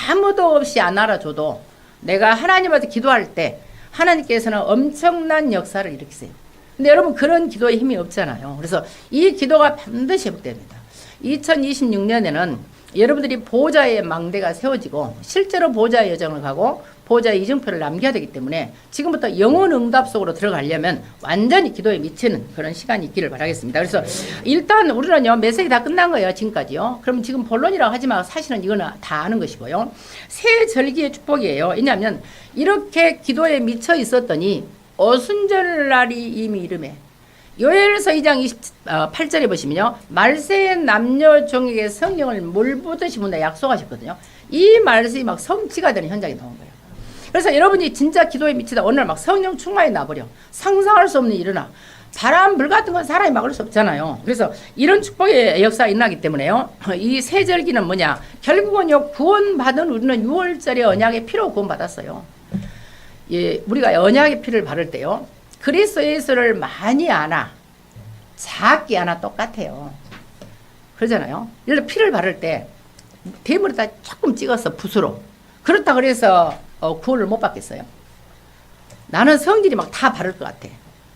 Speaker 1: 아무도 없이 안 알아줘도 내가 하나님한테 기도할 때 하나님께서는 엄청난 역사를 일으키세요. 근데 여러분, 그런 기도에 힘이 없잖아요. 그래서 이 기도가 반드시 회복됩니다. 2026년에는 여러분들이 보호자의 망대가 세워지고 실제로 보호자의 여정을 가고 보호자의 이정표를 남겨야 되기 때문에 지금부터 영혼 응답 속으로 들어가려면 완전히 기도에 미치는 그런 시간이 있기를 바라겠습니다. 그래서 일단 우리는요, 메시지 다 끝난 거예요, 지금까지요. 그럼 지금 본론이라고 하지만 사실은 이거는 다 아는 것이고요. 새 절기의 축복이에요. 왜냐하면 이렇게 기도에 미쳐 있었더니 어순절날이 이미 이름에, 요엘서 2장 28절에 보시면요, 말세의 남녀 종에게 성령을 물 붓듯이 분다 약속하셨거든요. 이 말씀이 막 성취가 되는 현장이 나온 거예요. 그래서 여러분이 진짜 기도에 미치다 어느 날 막 성령 충만이 나버려, 상상할 수 없는 일이 일어나. 바람, 불 같은 건 사람이 막을 수 없잖아요. 그래서 이런 축복의 역사가 일어나기 때문에요, 이 세절기는 뭐냐, 결국은요, 구원받은 우리는 6월절에 언약의 피로 구원받았어요. 예, 우리가 언약의 피를 바를 때요, 그리스도 예수를 많이 아나 작게 아나 똑같아요. 그러잖아요. 예를 들어 피를 바를 때 대물에다 조금 찍어서 붓으로, 그렇다 그래서 구원을 못 받겠어요? 나는 성질이 막 다 바를 것 같아.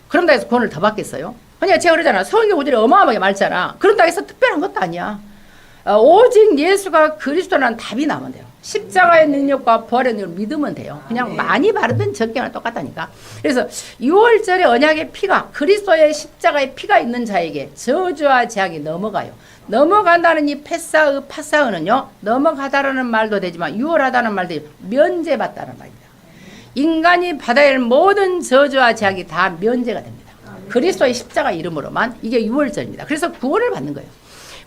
Speaker 1: 그런다 해서 구원을 더 받겠어요? 그냥 제가 그러잖아, 성경 구절이 어마어마하게 많잖아. 그런다 해서 특별한 것도 아니야. 오직 예수가 그리스도라는 답이 나오면 돼요. 십자가의 능력과 부활의 능력을 믿으면 돼요. 그냥 많이 바르든 적게 하든 똑같다니까. 그래서 6월절에 언약의 피가, 그리스도의 십자가의 피가 있는 자에게 저주와 제약이 넘어가요. 넘어간다는 이 파사은요, 넘어가다라는 말도 되지만 유월하다는 말도 되지만 면제받다는 말입니다. 인간이 받아야 할 모든 저주와 제약이 다 면제가 됩니다. 그리스도의 십자가 이름으로만. 이게 6월절입니다. 그래서 구원을 받는 거예요.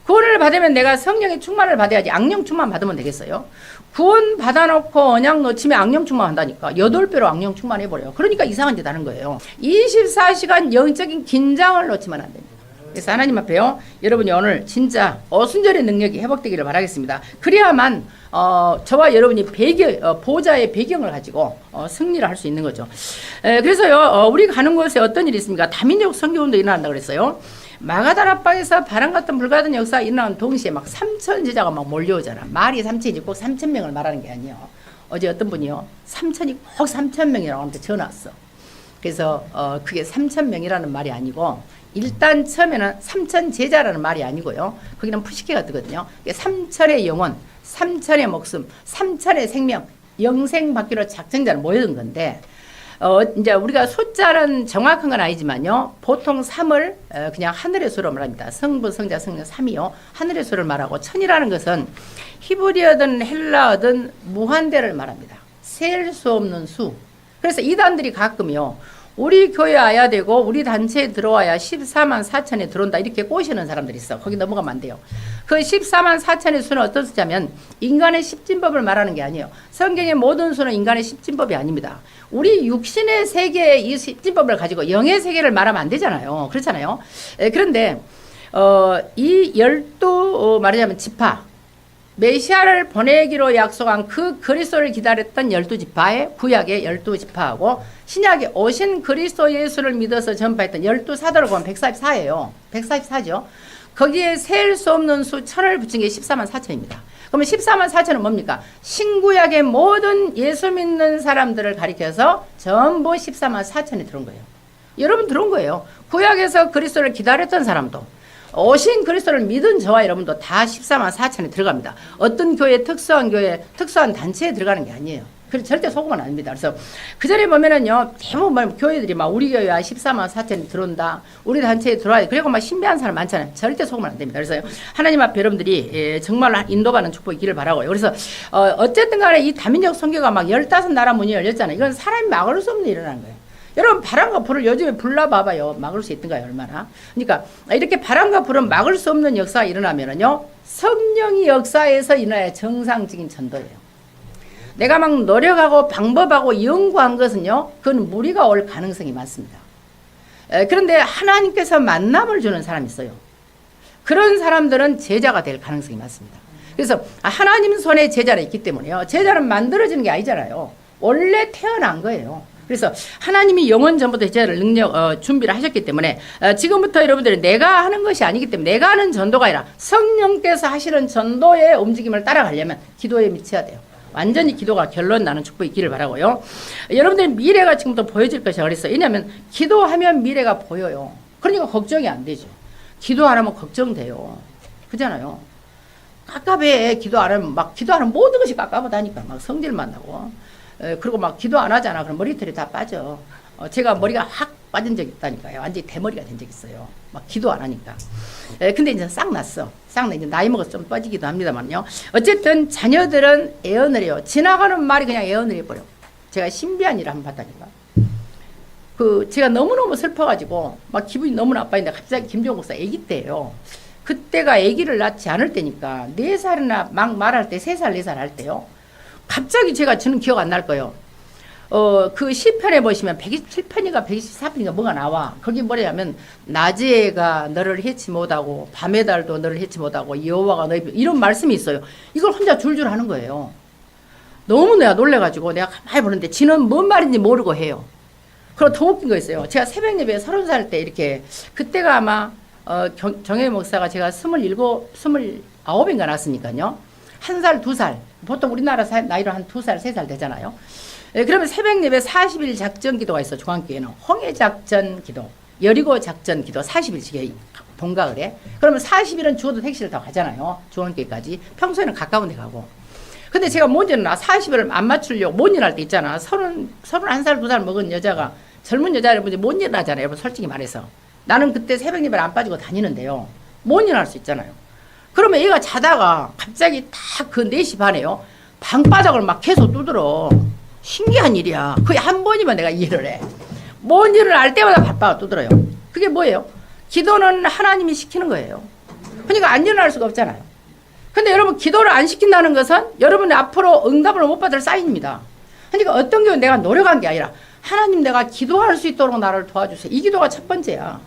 Speaker 1: 구원을 받으면 내가 성령의 충만을 받아야지 악령 충만 받으면 되겠어요? 구원 받아놓고 언약 놓치면 악령 충만 한다니까. 8배로 악령 충만해버려요. 그러니까 이상한 짓 하는 거예요. 24시간 영적인 긴장을 놓치면 안 됩니다. 그래서 하나님 앞에요, 여러분이 오늘 진짜 어순절의 능력이 회복되기를 바라겠습니다. 그래야만 저와 여러분이 보호자의 배경을 가지고 승리를 할 수 있는 거죠. 그래서요, 우리가 가는 곳에 어떤 일이 있습니까? 다민족 선교운도 일어난다고 그랬어요. 마가다락방에서 바람 같은 불 같은 역사가 일어나는 동시에 막 3천 제자가 막 몰려오잖아. 말이 3천이지 꼭 3천 명을 말하는 게 아니에요. 어제 어떤 분이요, 3천이 꼭 3천 명이라고 하는데 전화 왔어. 그래서 그게 3천 명이라는 말이 아니고, 일단 처음에는 3천 제자라는 말이 아니고요, 거기는 푸시케가 뜨거든요. 3천의 영혼, 3천의 목숨, 3천의 생명, 영생 받기로 작정자를 모여든 건데, 이제 우리가 숫자는 정확한 건 아니지만요, 보통 3을 그냥 하늘의 수로 말합니다. 성부, 성자, 성령 3이요. 하늘의 수를 말하고, 천이라는 것은 히브리어든 헬라어든 무한대를 말합니다. 셀 수 없는 수. 그래서 이단들이 가끔요, 우리 교회 와야 되고 우리 단체에 들어와야 14만 4천에 들어온다, 이렇게 꼬시는 사람들이 있어. 거기 넘어가면 안 돼요. 그 14만 4천의 수는 어떤 수냐면 인간의 십진법을 말하는 게 아니에요. 성경의 모든 수는 인간의 십진법이 아닙니다. 우리 육신의 세계의 이 십진법을 가지고 영의 세계를 말하면 안 되잖아요. 그렇잖아요. 그런데 이 12 말하자면 지파, 메시아를 보내기로 약속한 그 그리스도를 기다렸던 12지파의 구약의 12지파하고 신약에 오신 그리스도 예수를 믿어서 전파했던 12사도를 보면 144예요. 144죠. 거기에 셀 수 없는 수 1000을 붙인 게 14만 4천입니다. 그러면 14만 4천은 뭡니까? 신구약의 모든 예수 믿는 사람들을 가리켜서 전부 14만 4천이 들어온 거예요. 여러분 들어온 거예요. 구약에서 그리스도를 기다렸던 사람도, 오신 그리스도를 믿은 저와 여러분도 다 14만 4천에 들어갑니다. 어떤 교회, 특수한 교회, 특수한 단체에 들어가는 게 아니에요. 그래서 절대 속으면 안 됩니다. 그래서 그 전에 보면은요, 대부분 교회들이 막 우리 교회와 14만 4천에 들어온다, 우리 단체에 들어와야 돼, 그리고 막 신비한 사람 많잖아요. 절대 속으면 안 됩니다. 그래서 하나님 앞에 여러분들이 정말 인도받는 축복이 있기를 바라고요. 그래서 어쨌든 간에 이 다민족 선교가 막 15나라 문이 열렸잖아요. 이건 사람이 막을 수 없는 일이라는 거예요. 여러분 바람과 불을 요즘에 불나봐봐요. 막을 수 있던가요? 얼마나? 그러니까 이렇게 바람과 불은 막을 수 없는 역사가 일어나면은요, 성령이 역사에서 일어나야 정상적인 전도예요. 내가 막 노력하고 방법하고 연구한 것은요, 그건 무리가 올 가능성이 많습니다. 그런데 하나님께서 만남을 주는 사람이 있어요. 그런 사람들은 제자가 될 가능성이 많습니다. 그래서 하나님 손에 제자가 있기 때문에요, 제자는 만들어지는 게 아니잖아요. 원래 태어난 거예요. 그래서 하나님이 영원 전부터 제자를 준비를 하셨기 때문에 지금부터 여러분들이 내가 하는 것이 아니기 때문에, 내가 하는 전도가 아니라 성령께서 하시는 전도의 움직임을 따라가려면 기도에 미쳐야 돼요. 완전히 기도가 결론 나는 축복이 있기를 바라고요. 여러분들의 미래가 지금부터 보여질 것이라 그랬어요. 왜냐하면 기도하면 미래가 보여요. 그러니까 걱정이 안 되죠. 기도 안 하면 걱정돼요. 그잖아요. 깝깝해. 기도 안 하면 막 기도하는 모든 것이 깝깝하다니까. 막 성질만 나고. 그리고 막 기도 안 하잖아. 그럼 머리털이 다 빠져. 제가 머리가 확 빠진 적이 있다니까요. 완전히 대머리가 된 적이 있어요. 막 기도 안 하니까. 근데 이제 싹 났어. 싹 나. 이제 나이 먹어서 좀 빠지기도 합니다만요. 어쨌든 자녀들은 애언을 해요. 지나가는 말이 그냥 애언을 해버려. 제가 신비한 일을 한번 봤다니까. 제가 너무너무 슬퍼가지고 막 기분이 너무 나빠했는데 갑자기 김종국 목사 아기 때예요. 그때가 아기를 낳지 않을 때니까 4살이나 막 말할 때 3살, 4살 할 때요. 갑자기 저는 기억 안 날 거예요. 그 시편에 보시면 127편인가 124편인가 뭐가 나와. 거기 뭐냐면 낮에가 너를 해치 못하고 밤의 달도 너를 해치 못하고 여호와가 너희 이런 말씀이 있어요. 이걸 혼자 줄줄 하는 거예요. 너무 내가 놀래가지고 내가 가만히 보는데 지는 뭔 말인지 모르고 해요. 그리고 더 웃긴 거 있어요. 제가 새벽 예배에 30살 때 이렇게, 그때가 아마 정혜 목사가 제가 27, 29인가 났으니까요. 1살, 2살. 보통 우리나라 나이로 한 2살, 3살 되잖아요. 그러면 새벽 예배 40일 작전 기도가 있어. 중앙교회는 홍해 작전 기도, 여리고 작전 기도 40일씩 동가을 해. 그러면 40일은 죽어도 택시를 다 가잖아요. 중앙교회까지. 평소에는 가까운 데 가고. 근데 제가 먼저는 40일을 안 맞추려고 못 일할 때 있잖아. 31살, 2살 먹은 여자가, 젊은 여자를 못 일하잖아요. 여러분 솔직히 말해서. 나는 그때 새벽 예배를 안 빠지고 다니는데요. 못 일할 수 있잖아요. 그러면 얘가 자다가 갑자기 딱 그 4시 반에요. 방바닥을 막 계속 두드러. 신기한 일이야. 거의 한 번이면 내가 이해를 해. 뭔 일을 알 때마다 바빠가 두드러요. 그게 뭐예요? 기도는 하나님이 시키는 거예요. 그러니까 안 일어날 수가 없잖아요. 근데 여러분, 기도를 안 시킨다는 것은 여러분이 앞으로 응답을 못 받을 사인입니다. 그러니까 어떤 경우는 내가 노력한 게 아니라 하나님, 내가 기도할 수 있도록 나를 도와주세요. 이 기도가 첫 번째야.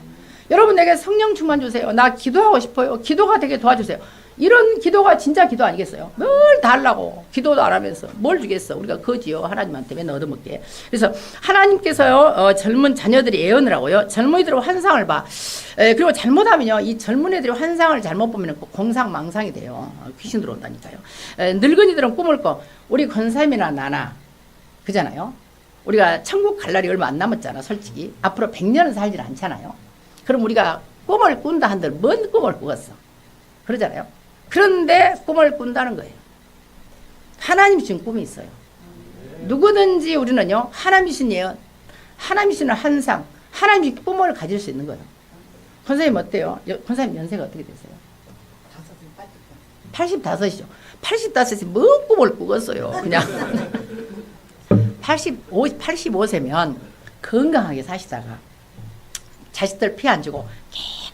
Speaker 1: 여러분, 내게 성령 충만 주세요. 나 기도하고 싶어요. 기도가 되게 도와주세요. 이런 기도가 진짜 기도 아니겠어요? 뭘 달라고 기도도 안 하면서 뭘 주겠어. 우리가 거지요. 하나님한테 맨날 얻어먹게. 그래서 하나님께서요, 젊은 자녀들이 애언을 하고요, 젊은이들의 환상을 봐. 그리고 잘못하면요, 이 젊은 애들이 환상을 잘못 보면 공상망상이 돼요. 귀신 들어온다니까요. 늙은이들은 꿈을 꿔. 우리 권사님이나 나나 그잖아요. 우리가 천국 갈 날이 얼마 안 남았잖아. 솔직히 앞으로 100년은 살질 않잖아요. 그럼 우리가 꿈을 꾼다 한들 뭔 꿈을 꾸었어? 그러잖아요. 그런데 꿈을 꾼다는 거예요. 하나님이 준 꿈이 있어요. 누구든지 우리는요, 하나님이 신 예언, 하나님이 신 환상, 하나님이 꿈을 가질 수 있는 거예요. 권사님 어때요? 권사님 연세가 어떻게 되세요? 85이죠. 85세 뭔 꿈을 꾸었어요. 그냥 85세면 건강하게 사시다가 자식들 피 안 주고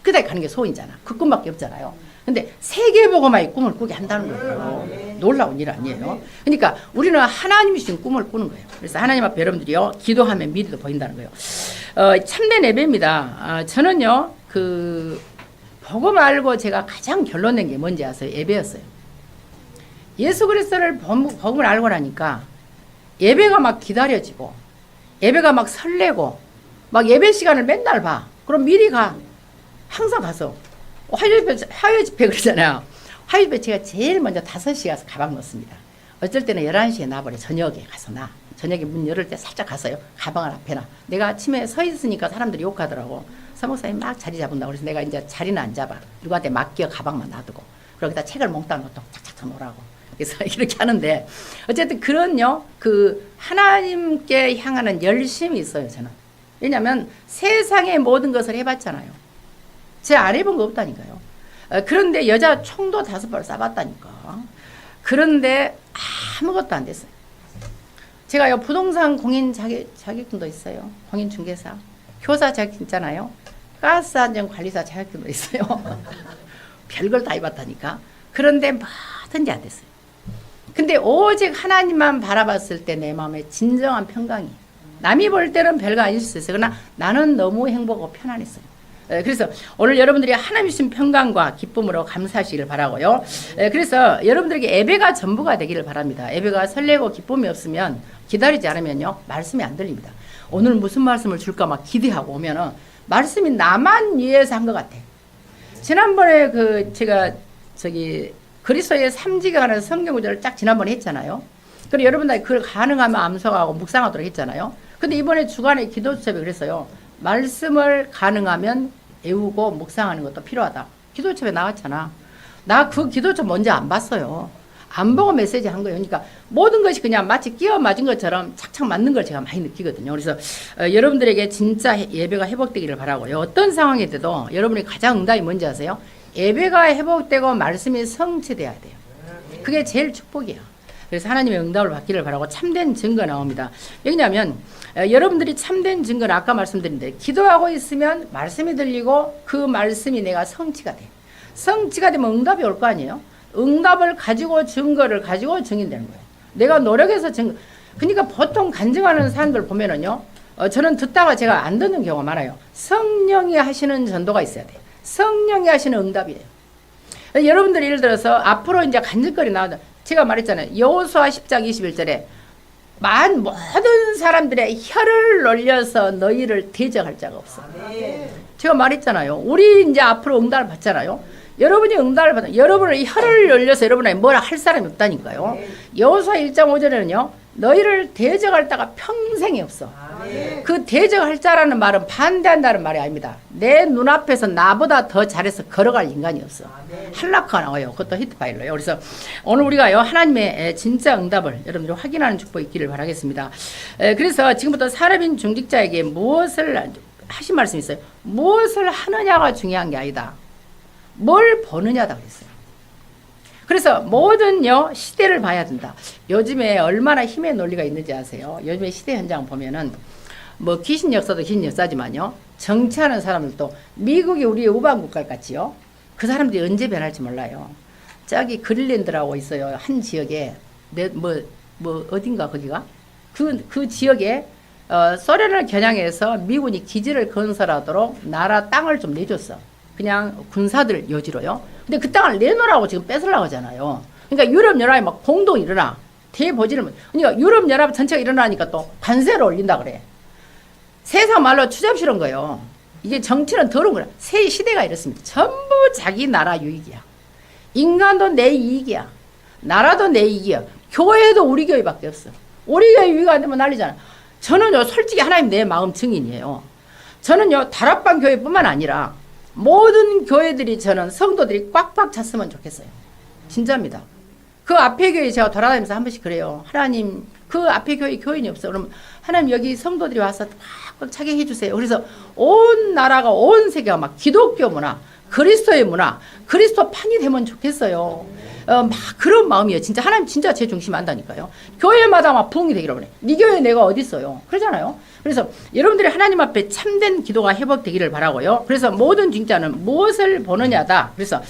Speaker 1: 깨끗하게 가는 게 소원이잖아. 그 꿈밖에 없잖아요. 근데 세계보고만이 꿈을 꾸게 한다는 거예요. 놀라운 일 아니에요. 그러니까 우리는 하나님이 주신 꿈을 꾸는 거예요. 그래서 하나님 앞에 여러분들이요, 기도하면 미래도 보인다는 거예요. 참된 예배입니다. 저는요, 복음 알고 제가 가장 결론 낸 게 뭔지 아세요? 예배였어요. 예수 그리스도를 복음을 알고 나니까 예배가 막 기다려지고, 예배가 막 설레고, 막 예배 시간을 맨날 봐. 그럼 미리 가. 항상 가서. 화요 집회 그러잖아요. 화요 집회 제가 제일 먼저 5시에 가서 가방 넣습니다. 어쩔 때는 11시에 놔버려. 저녁에 가서 나. 저녁에 문 열을 때 살짝 갔어요. 가방을 앞에 놔. 내가 아침에 서 있으니까 사람들이 욕하더라고. 사목사님 막 자리 잡은다고. 그래서 내가 이제 자리는 안 잡아. 누구한테 맡겨 가방만 놔두고. 그러기다 책을 몽땅 놓고 착착착 놓으라고. 그래서 이렇게 하는데, 어쨌든 그런요, 하나님께 향하는 열심이 있어요, 저는. 왜냐면 세상의 모든 것을 해봤잖아요. 제 안 해본 거 없다니까요. 그런데 여자 총도 5발 쏴봤다니까. 그런데 아무것도 안 됐어요. 제가요 부동산 공인 자격증도 있어요. 공인중개사, 교사 자격증 있잖아요. 가스안전관리사 자격증도 있어요. 별걸 다 해봤다니까. 그런데 뭐든지 안 됐어요. 근데 오직 하나님만 바라봤을 때 내 마음에 진정한 평강이, 남이 볼 때는 별거 아닐 수 있어요. 그러나 나는 너무 행복하고 편안했어요. 그래서 오늘 여러분들이 하나님 주신 평강과 기쁨으로 감사하시기를 바라고요. 그래서 여러분들에게 예배가 전부가 되기를 바랍니다. 예배가 설레고 기쁨이 없으면, 기다리지 않으면요 말씀이 안 들립니다. 오늘 무슨 말씀을 줄까 막 기대하고 오면은 말씀이 나만 위해서 한 것 같아. 지난번에 제가 그리스도의 삼지가 가는 성경 구절을 딱 지난번에 했잖아요. 그리고 여러분들이 그걸 가능하면 암송하고 묵상하도록 했잖아요. 근데 이번에 주간에 기도 수첩에 그랬어요. 말씀을 가능하면 외우고 묵상하는 것도 필요하다. 기도첩에 나왔잖아. 나 그 기도첩 먼저 안 봤어요. 안 보고 메시지 한 거예요. 그러니까 모든 것이 그냥 마치 끼워 맞은 것처럼 착착 맞는 걸 제가 많이 느끼거든요. 그래서 여러분들에게 진짜 예배가 회복되기를 바라고요. 어떤 상황에 돼도 여러분이 가장 응답이 뭔지 아세요? 예배가 회복되고 말씀이 성취돼야 돼요. 그게 제일 축복이에요. 그래서 하나님의 응답을 받기를 바라고 참된 증거 나옵니다. 왜냐하면 여러분들이 참된 증거는 아까 말씀드린데 기도하고 있으면 말씀이 들리고 그 말씀이 내가 성취가 돼. 성취가 되면 응답이 올 거 아니에요. 응답을 가지고 증거를 가지고 증인되는 거예요. 내가 노력해서 증거. 그러니까 보통 간증하는 사람들 보면은요. 저는 듣다가 제가 안 듣는 경우가 많아요. 성령이 하시는 전도가 있어야 돼요. 성령이 하시는 응답이에요. 여러분들이 예를 들어서 앞으로 이제 간증거리 나오다. 제가 말했잖아요. 여호수아 10장 21절에 모든 사람들의 혀를 놀려서 너희를 대적할 자가 없어. 제가 말했잖아요. 우리 이제 앞으로 응답을 받잖아요. 여러분이 응답을 받아, 여러분의 혀를 놀려서 여러분이 뭐라 할 사람이 없다니까요. 여호수아 1장 5절에는요. 너희를 대적할 자가 평생이 없어. 그 대적할 자라는 말은 반대한다는 말이 아닙니다. 내 눈앞에서 나보다 더 잘해서 걸어갈 인간이 없어. 한라카 나와요. 그것도 히트파일로요. 그래서 오늘 우리가요 하나님의 진짜 응답을 여러분들이 확인하는 축복이 있기를 바라겠습니다. 그래서 지금부터 사람인 중직자에게 무엇을 하신 말씀이 있어요. 무엇을 하느냐가 중요한 게 아니다. 뭘 보느냐다 그랬어요. 그래서 모든요 시대를 봐야 된다. 요즘에 얼마나 힘의 논리가 있는지 아세요? 요즘에 시대 현장 보면은 뭐 귀신 역사도 귀신 역사지만요. 정치하는 사람들도 미국이 우리의 우방국가 같지요. 그 사람들이 언제 변할지 몰라요. 저기 그린랜드라고 있어요. 한 지역에 어딘가 거기가 그 지역에 소련을 겨냥해서 미군이 기지를 건설하도록 나라 땅을 좀 내줬어. 그냥 군사들 요지로요. 근데 그 땅을 내놓으라고 지금 뺏으려고 하잖아요. 그러니까 유럽연합이 막 공동 일어나. 대보지를, 그러니까 유럽연합 전체가 일어나니까 또 관세를 올린다 그래. 세상 말로 추잡스러운 거예요. 이게 정치는 더러운 거야. 새 시대가 이렇습니다. 전부 자기 나라 유익이야. 인간도 내 이익이야. 나라도 내 이익이야. 교회도 우리 교회밖에 없어. 우리 교회 유익 안 되면 난리잖아. 저는요, 솔직히 하나님 내 마음 증인이에요. 저는요, 다락방 교회뿐만 아니라 모든 교회들이 저는 성도들이 꽉꽉 찼으면 좋겠어요. 진짜입니다. 그 앞에 교회 제가 돌아다니면서 한 번씩 그래요. 하나님, 그 앞에 교회 교인이 없어. 그러면 하나님 여기 성도들이 와서 꽉꽉 차게 해주세요. 그래서 온 나라가 온 세계가 막 기독교 문화, 그리스도의 문화, 그리스도판이 되면 좋겠어요. 막 그런 마음이에요. 진짜 하나님 진짜 제 중심 안다니까요. 교회마다 막 부흥이 되기로 그래. 네 교회 내가 어디 있어요? 그러잖아요. 그래서 여러분들이 하나님 앞에 참된 기도가 회복되기를 바라고요. 그래서 모든 중자는 무엇을 보느냐다. 그래서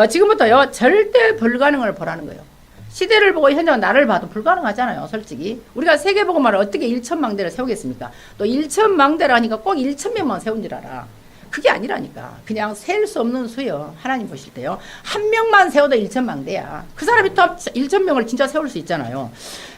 Speaker 1: 지금부터요 절대 불가능을 보라는 거예요. 시대를 보고 현장 나를 봐도 불가능하잖아요. 솔직히 우리가 세계복음화를 어떻게 1천망대를 세우겠습니까? 또 1천망대를 하니까 꼭 1천명만 세운 줄 알아. 그게 아니라니까. 그냥 셀 수 없는 수요. 하나님 보실 때요. 한 명만 세워도 1천망대야. 그 사람이 또 1천명을 진짜 세울 수 있잖아요.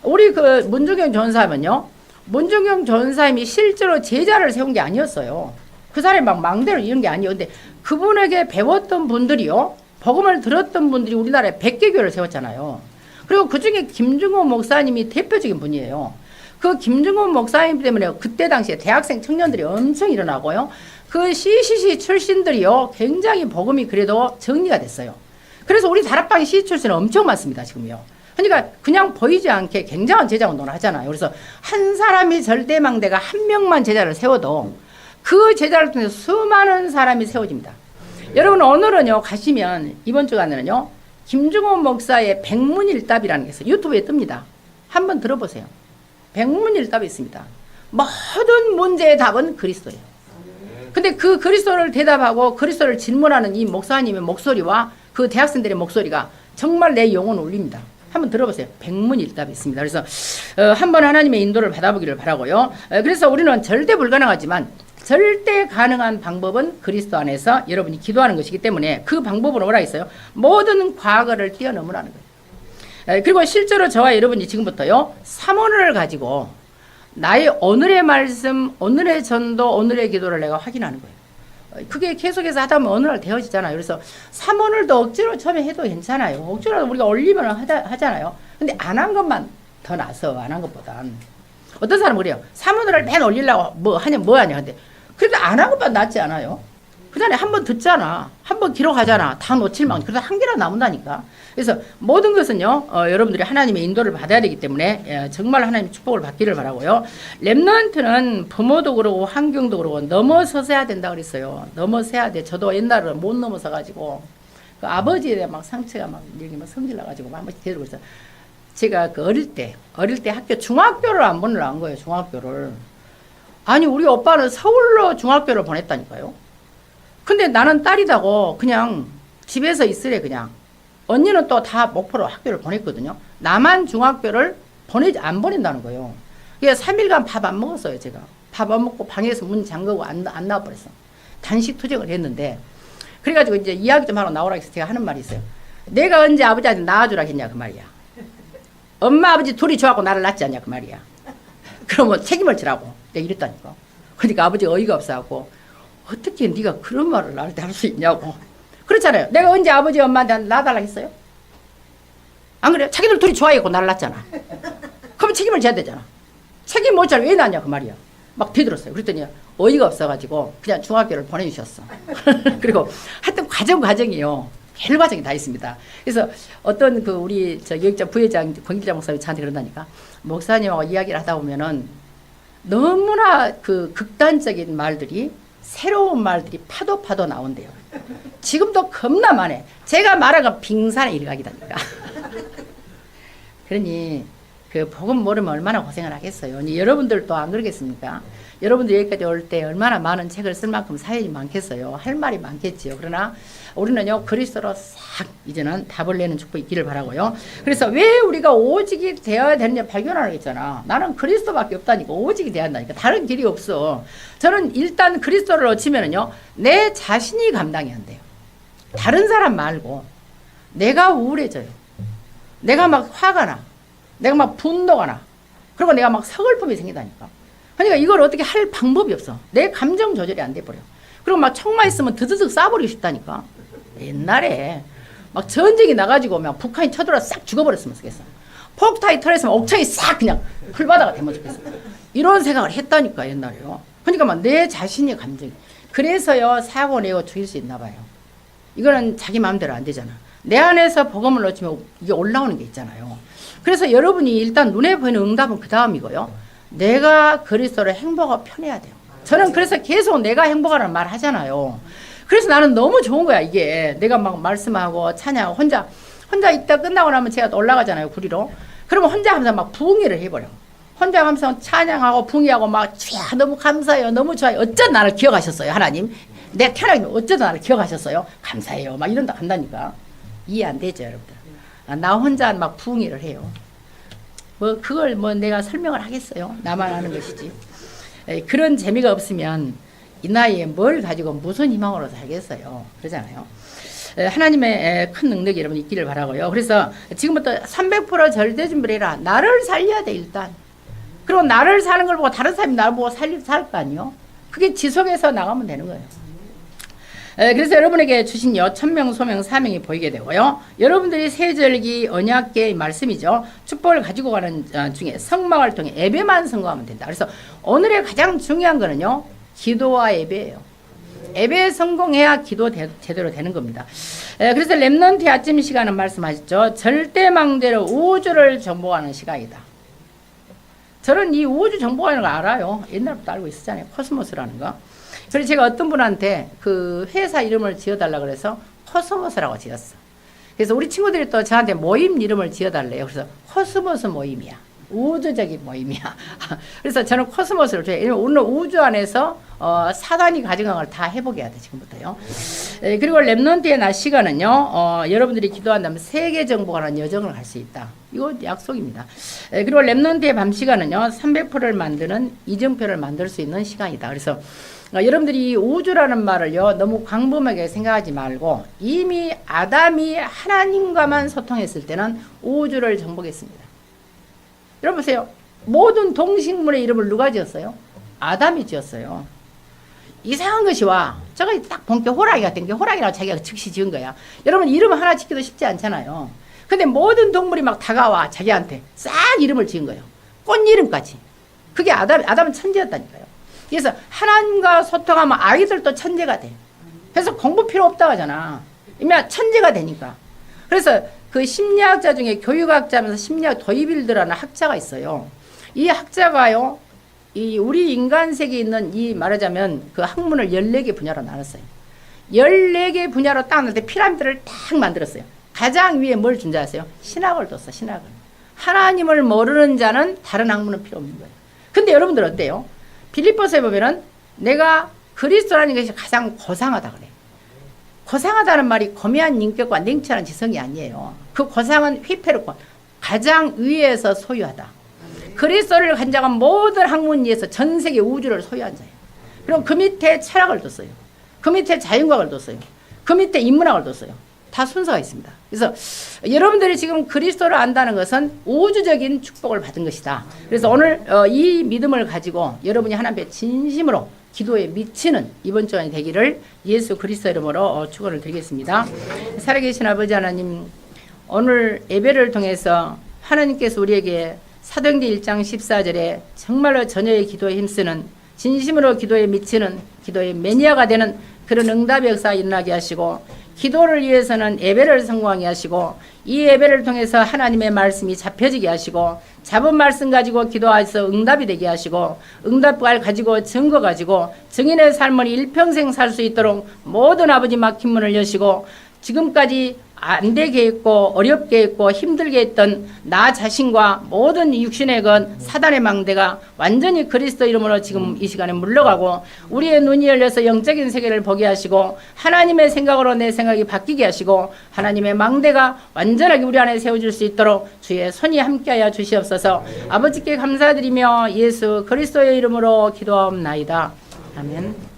Speaker 1: 우리 그 문중경 전사하면요. 문중경 전사님이 실제로 제자를 세운 게 아니었어요. 그 사람이 막 망대로 이런 게 아니에요. 근데 그분에게 배웠던 분들이요. 복음을 들었던 분들이 우리나라에 100개 교회를 세웠잖아요. 그리고 그 중에 김중호 목사님이 대표적인 분이에요. 그 김중호 목사님 때문에 그때 당시에 대학생 청년들이 엄청 일어나고요. 그 CCC 출신들이요. 굉장히 복음이 그래도 정리가 됐어요. 그래서 우리 다락방 CCC 출신은 엄청 많습니다. 지금요. 그러니까 그냥 보이지 않게 굉장한 제자 운동을 하잖아요. 그래서 한 사람이 절대망대가 한 명만 제자를 세워도 그 제자를 통해서 수많은 사람이 세워집니다. 여러분 오늘은요. 가시면 이번 주간에는요. 김중호 목사의 백문일답이라는 게 있어요. 유튜브에 뜹니다. 한번 들어보세요. 백문일답이 있습니다. 모든 문제의 답은 그리스도예요. 근데 그 그리스도를 대답하고 그리스도를 질문하는 이 목사님의 목소리와 그 대학생들의 목소리가 정말 내 영혼을 울립니다. 한번 들어보세요. 백문일답이 있습니다. 그래서 한번 하나님의 인도를 받아보기를 바라고요. 그래서 우리는 절대 불가능하지만 절대 가능한 방법은 그리스도 안에서 여러분이 기도하는 것이기 때문에 그 방법은 뭐라 했어요? 모든 과거를 뛰어넘으라는 거예요. 그리고 실제로 저와 여러분이 지금부터요, 삼원을 가지고 나의 오늘의 말씀, 오늘의 전도, 오늘의 기도를 내가 확인하는 거예요. 그게 계속해서 하다 보면 어느 날 되어지잖아요. 그래서 삼원을도 억지로 처음에 해도 괜찮아요. 억지로 우리가 올리면 하잖아요. 근데 안 한 것만 더 나서, 안 한 것보단. 어떤 사람은 그래요. 삼원을 맨 올리려고 뭐 하냐. 근데 그래도 안 한 것보다 낫지 않아요? 그 전에 한 번 듣잖아. 한 번 기록하잖아. 다 놓칠만. 그래도 한 개라도 남는다니까. 그래서 모든 것은요, 여러분들이 하나님의 인도를 받아야 되기 때문에 정말 하나님의 축복을 받기를 바라고요. 랩런트는 부모도 그러고 환경도 그러고 넘어서야 된다 그랬어요. 넘어서야 돼. 저도 옛날에 못 넘어서 가지고 그 아버지에 대한 막 상처가 막 여기 막 성질 나가지고 막 데리고 있어. 제가 그 어릴 때 학교 중학교를 안 보내려고 한 거예요. 중학교를. 아니 우리 오빠는 서울로 중학교를 보냈다니까요. 근데 나는 딸이다고 그냥 집에서 있으래 그냥. 언니는 또 다 목포로 학교를 보냈거든요. 나만 중학교를 안 보낸다는 거예요. 그래서 3일간 밥 안 먹었어요, 제가. 밥 안 먹고 방에서 문 잠그고 안 나와버렸어. 단식 투쟁을 했는데, 그래가지고 이제 이야기 좀 하러 나오라 해서 제가 하는 말이 있어요. 내가 언제 아버지한테 낳아주라 했냐, 그 말이야. 엄마, 아버지 둘이 좋아하고 나를 낳지 않냐, 그 말이야. 그러면 책임을 지라고. 내가 이랬다니까. 그러니까 아버지가 어이가 없어갖고, 어떻게 네가 그런 말을 나한테 할 수 있냐고. 그렇잖아요. 내가 언제 아버지 엄마한테 낳아달라 했어요? 안 그래요? 자기들 둘이 좋아해고 나를 낳았잖아. 그러면 책임을 져야 되잖아. 책임 못 져서 왜 낳냐 그 말이야. 막 비들었어요. 그랬더니 어이가 없어가지고 그냥 중학교를 보내주셨어. 그리고 하여튼 과정이요. 별 과정이 다 있습니다. 그래서 어떤 그 우리 저 교육자 부회장 권길자 목사님이 저한테 그런다니까. 목사님하고 이야기를 하다 보면은 너무나 그 극단적인 말들이 새로운 말들이 파도 나온대요. 지금도 겁나 많네. 제가 말한 건 빙산의 일각이다니까. 그러니 그 복음 모르면 얼마나 고생을 하겠어요. 여러분들도 안 그러겠습니까? 여러분들 여기까지 올 때 얼마나 많은 책을 쓸 만큼 사연이 많겠어요. 할 말이 많겠지요. 그러나 우리는요 그리스도로 싹 이제는 답을 내는 축복이 있기를 바라고요. 그래서 왜 우리가 오직이 되어야 되느냐 발견하는 게 있잖아. 나는 그리스도밖에 없다니까. 오직이 돼야 한다니까. 다른 길이 없어. 저는 일단 그리스도를 놓치면은요 내 자신이 감당이 안 돼요. 다른 사람 말고 내가 우울해져요. 내가 막 화가 나. 내가 막 분노가 나. 그리고 내가 막 서글픔이 생긴다니까. 그러니까 이걸 어떻게 할 방법이 없어. 내 감정 조절이 안 돼버려. 그리고 막 총만 있으면 드드득 쏴버리고 싶다니까. 옛날에 막 전쟁이 나가지고 막 북한이 쳐들어 싹 죽어버렸으면 좋겠어. 폭탄이 터졌으면 옥천이 싹 그냥 풀바다가 되면 좋겠어. 이런 생각을 했다니까 옛날에요. 그러니까 막 내 자신의 감정이. 그래서요 사고 내고 죽일 수 있나 봐요. 이거는 자기 마음대로 안 되잖아. 내 안에서 복음을 놓치면 이게 올라오는 게 있잖아요. 그래서 여러분이 일단 눈에 보이는 응답은 그 다음이고요. 내가 그리스도를 행복하고 편해야 돼요. 저는 그래서 계속 내가 행복하라는 말 하잖아요. 그래서 나는 너무 좋은 거야 이게. 내가 막 말씀하고 찬양하고 혼자 있다 끝나고 나면 제가 또 올라가잖아요 구리로. 그러면 혼자 하면서 막 부흥회를 해버려. 혼자 하면서 찬양하고 부흥회하고 막 너무 감사해요 너무 좋아요. 어쩐 나를 기억하셨어요 하나님. 내 태어나기 어쩌다 나를 기억하셨어요 감사해요 막 이런다 한다니까. 이해 안 되죠 여러분들. 나 혼자 막 부흥회를 해요. 뭐 그걸 뭐 내가 설명을 하겠어요. 나만 아는 것이지. 그런 재미가 없으면 이 나이에 뭘 가지고 무슨 희망으로 살겠어요. 그러잖아요. 하나님의 큰 능력이 여러분 있기를 바라고요. 그래서 지금부터 300% 절대 준비를 해라. 나를 살려야 돼 일단. 그리고 나를 사는 걸 보고 다른 사람이 나를 보고 살 거 아니에요. 그게 지속해서 나가면 되는 거예요. 그래서 여러분에게 주신 천명, 소명, 사명이 보이게 되고요. 여러분들이 세절기 언약계의 말씀이죠. 축복을 가지고 가는 중에 성막을 통해 예배만 성공하면 된다. 그래서 오늘의 가장 중요한 거는요. 기도와 예배예요. 예배에 성공해야 기도 제대로 되는 겁니다. 그래서 렘넌트의 아침 시간은 말씀하셨죠. 절대망대로 우주를 정복하는 시간이다. 저는 이 우주 정복하는 거 알아요. 옛날부터 알고 있었잖아요. 코스모스라는 거. 그래서 제가 어떤 분한테 그 회사 이름을 지어달라고 그래서 코스모스라고 지었어. 그래서 우리 친구들이 또 저한테 모임 이름을 지어달래요. 그래서 코스모스 모임이야. 우주적인 모임이야. 그래서 저는 코스모스를 좋아해요. 오늘 우주 안에서 사단이 가져간 걸 다 회복해야 돼, 지금부터요. 그리고 렘넌트의 낮 시간은요, 여러분들이 기도한다면 세계 정복하는 여정을 갈 수 있다. 이거 약속입니다. 그리고 렘넌트의 밤 시간은요, 300%를 만드는 이정표를 만들 수 있는 시간이다. 그래서 여러분들이 우주라는 말을요, 너무 광범하게 생각하지 말고 이미 아담이 하나님과만 소통했을 때는 우주를 정복했습니다. 여러분 보세요. 모든 동식물의 이름을 누가 지었어요? 아담이 지었어요. 이상한 것이 와. 저거 딱 본게 호랑이 같은 게 호랑이라고 자기가 즉시 지은 거야. 여러분 이름 하나 짓기도 쉽지 않잖아요. 근데 모든 동물이 막 다가와 자기한테 싹 이름을 지은 거예요. 꽃 이름까지. 그게 아담은 천재였다니까요. 그래서 하나님과 소통하면 아이들도 천재가 돼. 그래서 공부 필요 없다고 하잖아. 이미 천재가 되니까. 그래서 그 심리학자 중에 교육학자면서 심리학 도이빌드라는 학자가 있어요. 이 학자가요, 이 우리 인간 세계에 있는 이 말하자면 그 학문을 14개 분야로 나눴어요. 14개 분야로 딱 나눴을 때 피라미드를 딱 만들었어요. 가장 위에 뭘 준 줄 아세요? 신학을 뒀어, 신학을. 하나님을 모르는 자는 다른 학문은 필요 없는 거예요. 근데 여러분들 어때요? 빌립보서에 보면은 내가 그리스도라는 것이 가장 고상하다 그래. 고상하다는 말이 거미한 인격과 냉철한 지성이 아니에요. 그 고상은 휘폐롭고 가장 위에서 소유하다. 그리스도를 간장한 모든 학문 위에서 전 세계 우주를 소유한 자예요. 그럼 그 밑에 철학을 뒀어요. 그 밑에 자연과학을 뒀어요. 그 밑에 인문학을 뒀어요. 다 순서가 있습니다. 그래서 여러분들이 지금 그리스도를 안다는 것은 우주적인 축복을 받은 것이다. 그래서 오늘 이 믿음을 가지고 여러분이 하나님 앞에 진심으로 기도에 미치는 이번 주간이 되기를 예수 그리스도 이름으로 축원을 드리겠습니다. 살아계신 아버지 하나님, 오늘 예배를 통해서 하나님께서 우리에게 사도행전 1장 14절에 정말로 전혀의 기도에 힘쓰는, 진심으로 기도에 미치는, 기도의 매니아가 되는 그런 응답의 역사가 일어나게 하시고, 기도를 위해서는 예배를 성공하게 하시고, 이 예배를 통해서 하나님의 말씀이 잡혀지게 하시고, 잡은 말씀 가지고 기도해서 응답이 되게 하시고, 응답을 가지고 증거 가지고 증인의 삶을 일평생 살 수 있도록 모든 아버지 막힌 문을 여시고, 지금까지 안 되게 했고 어렵게 했고 힘들게 했던 나 자신과 모든 육신의 건 사단의 망대가 완전히 그리스도 이름으로 지금 이 시간에 물러가고, 우리의 눈이 열려서 영적인 세계를 보게 하시고, 하나님의 생각으로 내 생각이 바뀌게 하시고, 하나님의 망대가 완전하게 우리 안에 세워질 수 있도록 주의 손이 함께하여 주시옵소서. 아버지께 감사드리며 예수 그리스도의 이름으로 기도하옵나이다. 아멘.